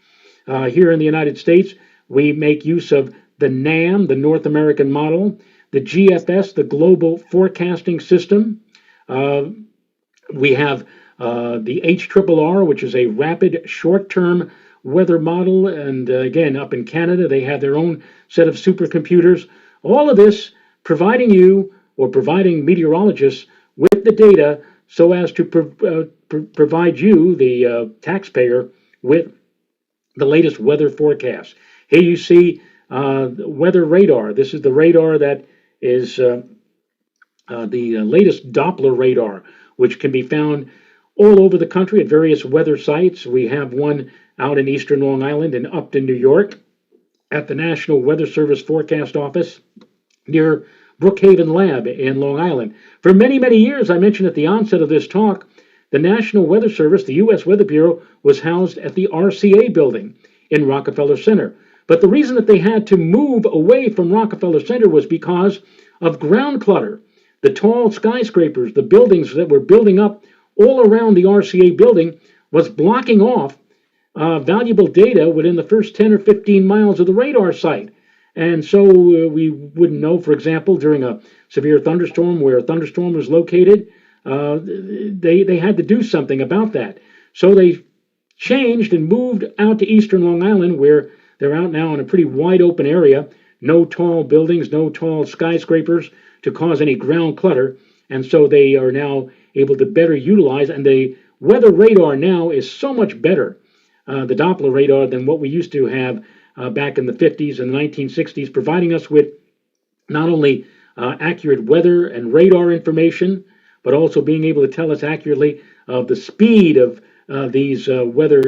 Here in the United States, we make use of the NAM, the North American model, the GFS, the Global Forecasting System. We have the HRRR, which is a rapid short-term weather model. And again, up in Canada, they have their own set of supercomputers. All of this providing you or providing meteorologists with the data so as to provide you, the taxpayer, with the latest weather forecast. Here you see weather radar. This is the radar that is the latest Doppler radar, which can be found all over the country at various weather sites. We have one out in eastern Long Island in Upton, New York, at the National Weather Service Forecast Office near Brookhaven Lab in Long Island. For many, many years, I mentioned at the onset of this talk, the National Weather Service, the U.S. Weather Bureau, was housed at the RCA building in Rockefeller Center. But the reason that they had to move away from Rockefeller Center was because of ground clutter. The tall skyscrapers, the buildings that were building up all around the RCA building was blocking off valuable data within the first 10 or 15 miles of the radar site. And so we wouldn't know, for example, during a severe thunderstorm where a thunderstorm was located, they had to do something about that. So they changed and moved out to eastern Long Island, where they're out now in a pretty wide open area, no tall buildings, no tall skyscrapers to cause any ground clutter. And so they are now able to better utilize, and the weather radar now is so much better, the Doppler radar, than what we used to have back in the 50s and the 1960s, providing us with not only accurate weather and radar information, but also being able to tell us accurately of the speed of these weather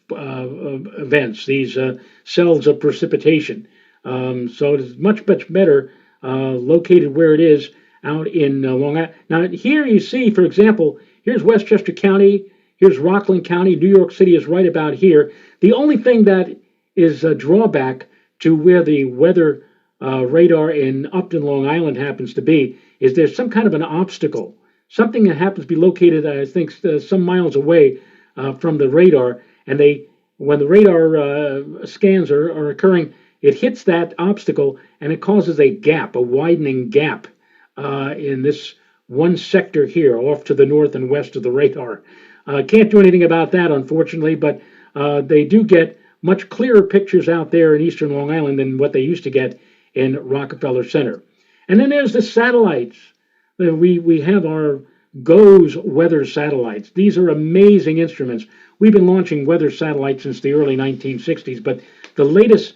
events, these cells of precipitation. So it is much, much better located where it is out in Long Island. Now here you see, for example, here's Westchester County, here's Rockland County, New York City is right about here. The only thing that is a drawback to where the weather radar in Upton, Long Island happens to be is there's some kind of an obstacle, something that happens to be located, I think, some miles away from the radar. And when the radar scans are occurring, it hits that obstacle and it causes a gap, a widening gap in this one sector here off to the north and west of the radar. Can't do anything about that, unfortunately, but they do get much clearer pictures out there in eastern Long Island than what they used to get in Rockefeller Center. And then there's the satellites. We have our GOES weather satellites. These are amazing instruments. We've been launching weather satellites since the early 1960s, but the latest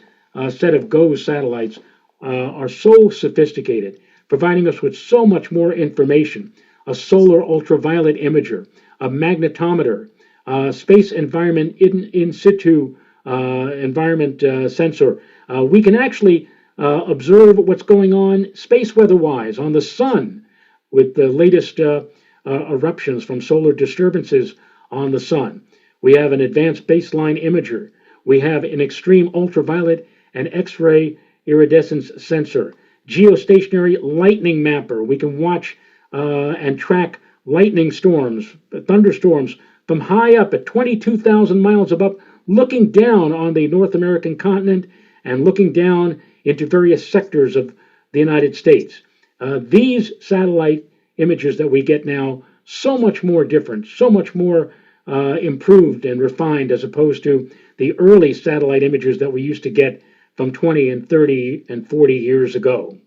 set of GOES satellites are so sophisticated, providing us with so much more information. A solar ultraviolet imager, a magnetometer, space environment in situ environment sensor. We can actually observe what's going on space weather-wise on the sun with the latest eruptions from solar disturbances on the sun. We have an advanced baseline imager. We have an extreme ultraviolet and X-ray iridescence sensor. Geostationary lightning mapper. We can watch and track lightning storms, thunderstorms from high up at 22,000 miles above looking down on the North American continent and looking down into various sectors of the United States. These satellite images that we get now, so much more different, so much more improved and refined as opposed to the early satellite images that we used to get from 20 and 30 and 40 years ago.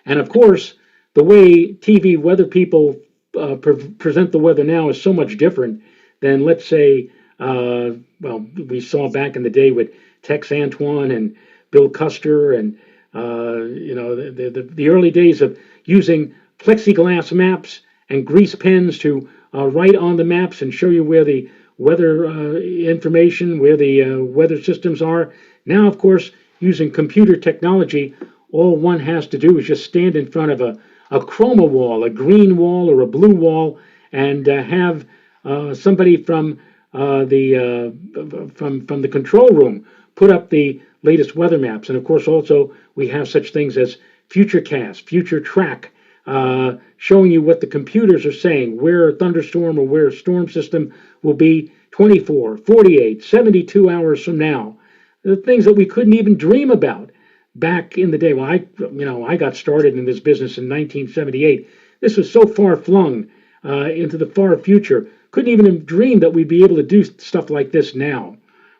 And of course, the way TV weather people present the weather now is so much different than, let's say, we saw back in the day with Tex Antoine and Bill Custer, and the early days of using plexiglass maps and grease pens to write on the maps and show you where the weather information, where the weather systems are. Now, of course, using computer technology, all one has to do is just stand in front of a chroma wall, a green wall or a blue wall, and have somebody from the control room put up the latest weather maps. And of course, also we have such things as Futurecast, Future Track, showing you what the computers are saying, where a thunderstorm or where a storm system will be 24, 48, 72 hours from now. The things that we couldn't even dream about back in the day. Well, I got started in this business in 1978. This was so far flung into the far future. Couldn't even have dreamed that we'd be able to do stuff like this now.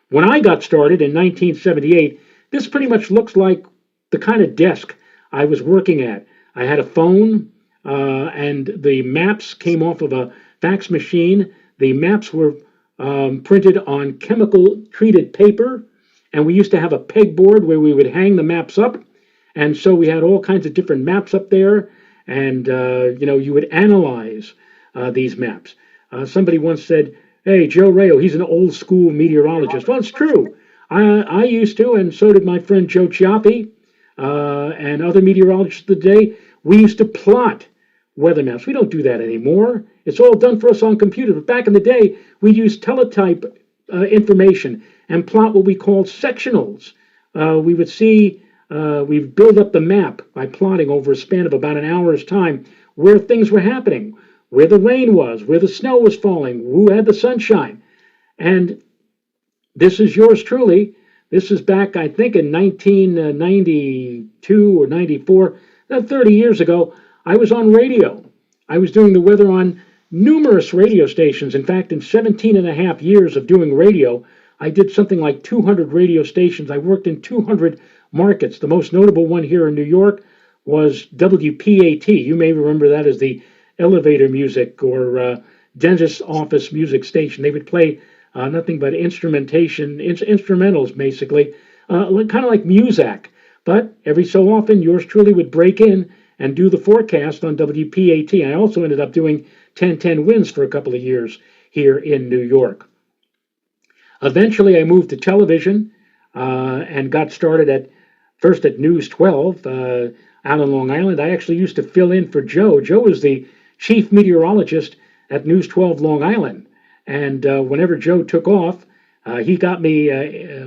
When I got started in 1978, this pretty much looks like the kind of desk I was working at. I had a phone, and the maps came off of a fax machine. The maps were printed on chemical-treated paper, and we used to have a pegboard where we would hang the maps up. And so we had all kinds of different maps up there, and you would analyze these maps. Somebody once said, "Hey, Joe Rao, he's an old school meteorologist." Well, it's true. I used to, and so did my friend Joe Chiappi and other meteorologists of the day. We used to plot weather maps. We don't do that anymore. It's all done for us on computer. But back in the day, we used teletype information and plot what we called sectionals. We would see, we'd build up the map by plotting over a span of about an hour's time where things were happening, where the rain was, where the snow was falling, who had the sunshine. And this is yours truly. This is back, I think, in 1992 or 94, 30 years ago. I was on radio. I was doing the weather on numerous radio stations. In fact, in 17 and a half years of doing radio, I did something like 200 radio stations. I worked in 200 markets. The most notable one here in New York was WPAT. You may remember that as the elevator music or dentist's office music station. They would play nothing but instrumentals, basically, kind of like Muzak. But every so often, yours truly would break in and do the forecast on WPAT. I also ended up doing 1010 Winds for a couple of years here in New York. Eventually, I moved to television and got started first at News 12 out on Long Island. I actually used to fill in for Joe. Joe was the chief meteorologist at News 12 Long Island. And whenever Joe took off, he got me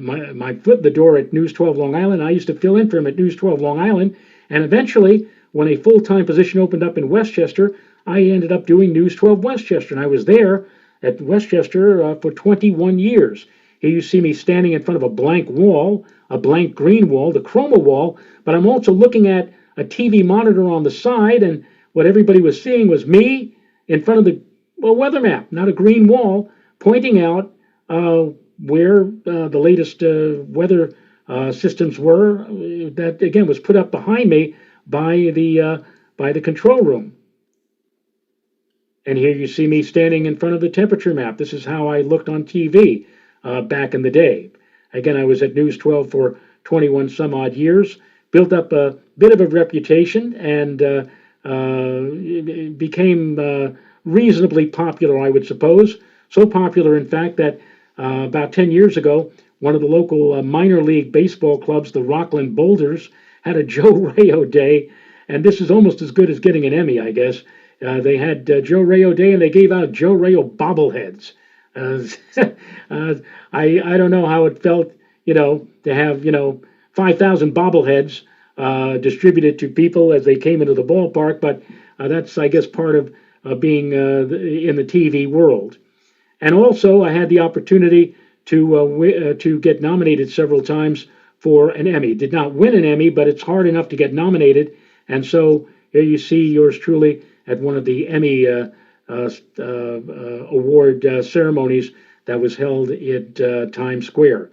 my foot in the door at News 12 Long Island. I used to fill in for him at News 12 Long Island. And eventually, when a full-time position opened up in Westchester, I ended up doing News 12 Westchester. And I was there at Westchester for 21 years. Here you see me standing in front of a blank wall, a blank green wall, the chroma wall, but I'm also looking at a TV monitor on the side, and what everybody was seeing was me in front of the weather map, not a green wall, pointing out where the latest weather systems were. That again was put up behind me by the control room. And here you see me standing in front of the temperature map. This is how I looked on TV back in the day. Again, I was at News 12 for 21 some odd years, built up a bit of a reputation, and became reasonably popular, I would suppose. So popular, in fact, that about 10 years ago, one of the local minor league baseball clubs, the Rockland Boulders, had a Joe Rao Day, and this is almost as good as getting an Emmy, I guess. They had Joe Rao Day, and they gave out Joe Rao bobbleheads. I don't know how it felt, to have 5,000 bobbleheads distributed to people as they came into the ballpark, but that's, I guess, part of being in the TV world. And also, I had the opportunity to get nominated several times for an Emmy. Did not win an Emmy, but it's hard enough to get nominated. And so here you see yours truly at one of the Emmy award ceremonies that was held at Times Square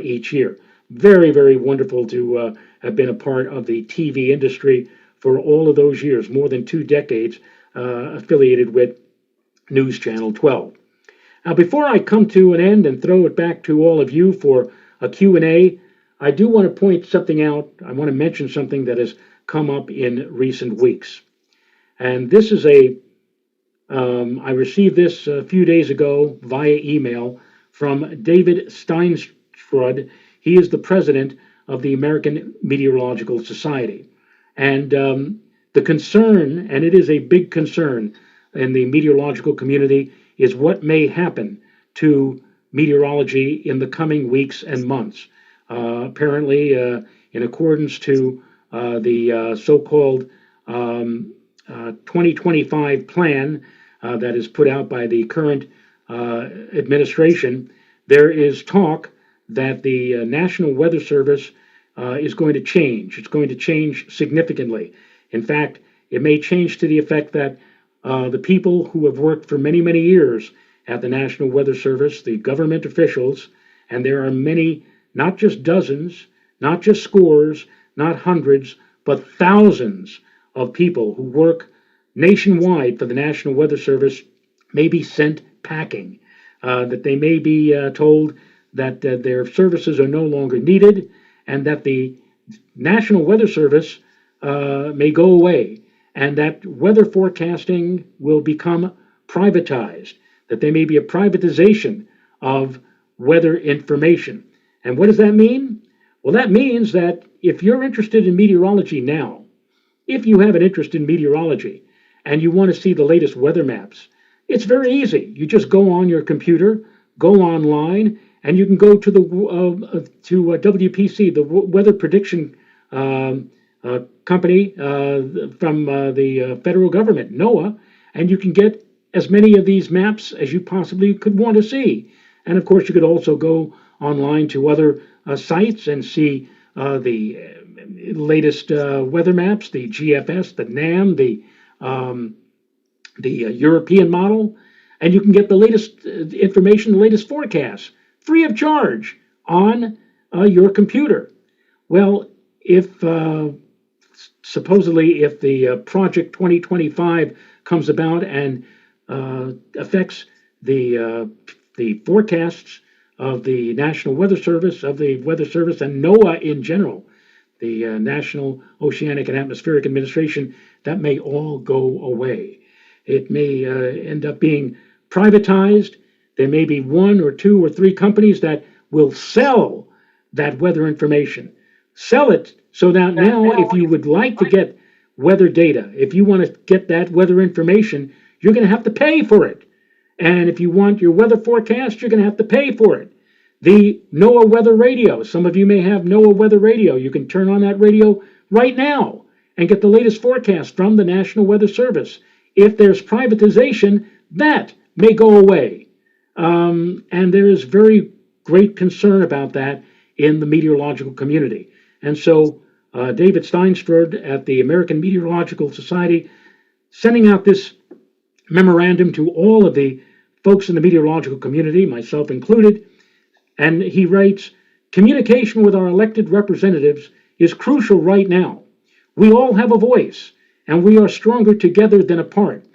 each year. Very, very wonderful to have been a part of the TV industry for all of those years, more than 2 decades, affiliated with News Channel 12. Now, before I come to an end and throw it back to all of you for a Q&A, I do want to point something out. I want to mention something that has come up in recent weeks. And this is I received this a few days ago via email from David Steinstrud. He is the president of the American Meteorological Society. And the concern, and it is a big concern in the meteorological community, is what may happen to meteorology in the coming weeks and months. Apparently, in accordance to the so-called 2025 plan that is put out by the current administration, there is talk that the National Weather Service is going to change. It's going to change significantly. In fact, it may change to the effect that the people who have worked for many, many years at the National Weather Service, the government officials, and there are many, not just dozens, not just scores, not hundreds, but thousands of people who work nationwide for the National Weather Service may be sent packing, that they may be told that their services are no longer needed, and that the National Weather Service may go away, and that weather forecasting will become privatized, that there may be a privatization of weather information. And what does that mean? Well, that means that if you're interested in meteorology now, if you have an interest in meteorology and you want to see the latest weather maps, it's very easy. You just go on your computer, go online, and you can go to the WPC, the Weather Prediction Company from the federal government, NOAA, and you can get as many of these maps as you possibly could want to see. And of course, you could also go online to other sites and see the latest weather maps, the GFS, the NAM, the European model, and you can get the latest information, the latest forecasts, free of charge on your computer. Well, if supposedly if the Project 2025 comes about and affects the forecasts of the National Weather Service, of the Weather Service, and NOAA in general, the National Oceanic and Atmospheric Administration, that may all go away. It may end up being privatized. There may be 1 or 2 or 3 companies that will sell that weather information. Sell it so that now, if you would like to get weather data, if you want to get that weather information, you're going to have to pay for it. And if you want your weather forecast, you're going to have to pay for it. The NOAA Weather Radio, some of you may have NOAA Weather Radio. You can turn on that radio right now and get the latest forecast from the National Weather Service. If there's privatization, that may go away. And there is very great concern about that in the meteorological community. And so David Steinstrud at the American Meteorological Society sending out this memorandum to all of the folks in the meteorological community, myself included, and he writes, communication with our elected representatives is crucial right now. We all have a voice, and we are stronger together than apart.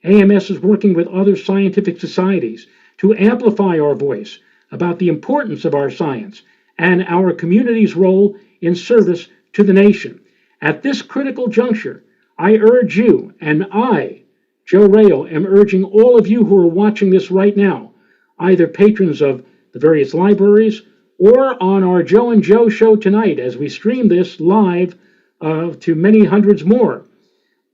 AMS is working with other scientific societies to amplify our voice about the importance of our science and our community's role in service to the nation. At this critical juncture, I urge you, and I, Joe Rao, am urging all of you who are watching this right now, either patrons of the various libraries or on our Joe and Joe show tonight as we stream this live to many hundreds more.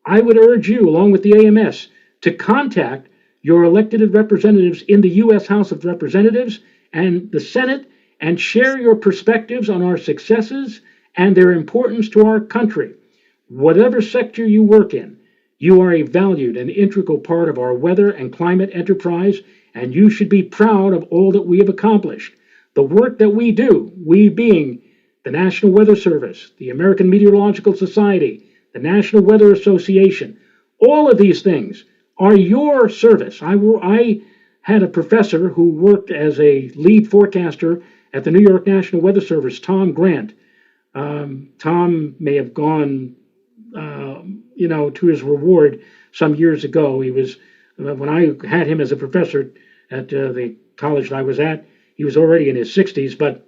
I would urge you, along with the AMS, to contact your elected representatives in the U.S. House of Representatives and the Senate and share your perspectives on our successes and their importance to our country. Whatever sector you work in, you are a valued and integral part of our weather and climate enterprise, and you should be proud of all that we have accomplished. the work that we do, we being the National Weather Service, the American Meteorological Society, the National Weather Association, all of these things are your service. I had a professor who worked as a lead forecaster at the New York National Weather Service, Tom Grant. Tom may have gone, to his reward some years ago. He was, when I had him as a professor at the college that I was at, he was already in his 60s, but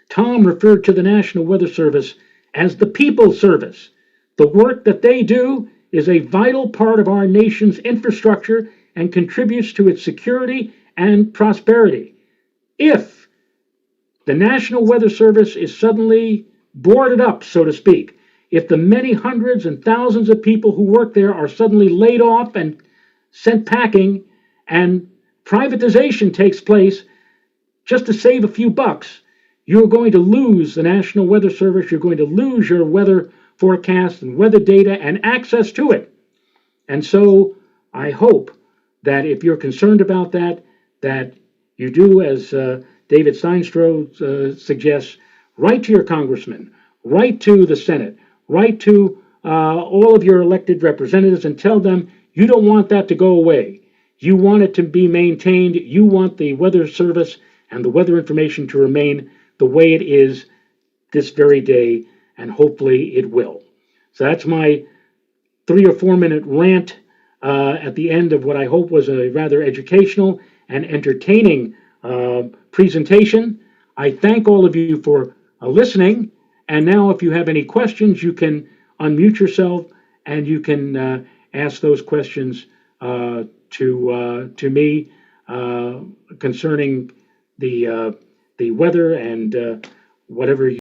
Tom referred to the National Weather Service as the People's Service. The work that they do is a vital part of our nation's infrastructure and contributes to its security and prosperity. If the National Weather Service is suddenly boarded up, so to speak, if the many hundreds and thousands of people who work there are suddenly laid off and sent packing, and privatization takes place just to save a few bucks, you're going to lose the National Weather Service. You're going to lose your weather forecast and weather data and access to it. And so I hope that if you're concerned about that, that you do, as David Steinstro suggests, write to your congressman, write to the Senate, write to all of your elected representatives and tell them you don't want that to go away. You want it to be maintained. You want the Weather Service and the weather information to remain the way it is this very day, and hopefully it will. So that's my 3 or 4 minute rant at the end of what I hope was a rather educational and entertaining presentation. I thank all of you for listening. And now if you have any questions, you can unmute yourself and you can ask those questions to me concerning the weather and whatever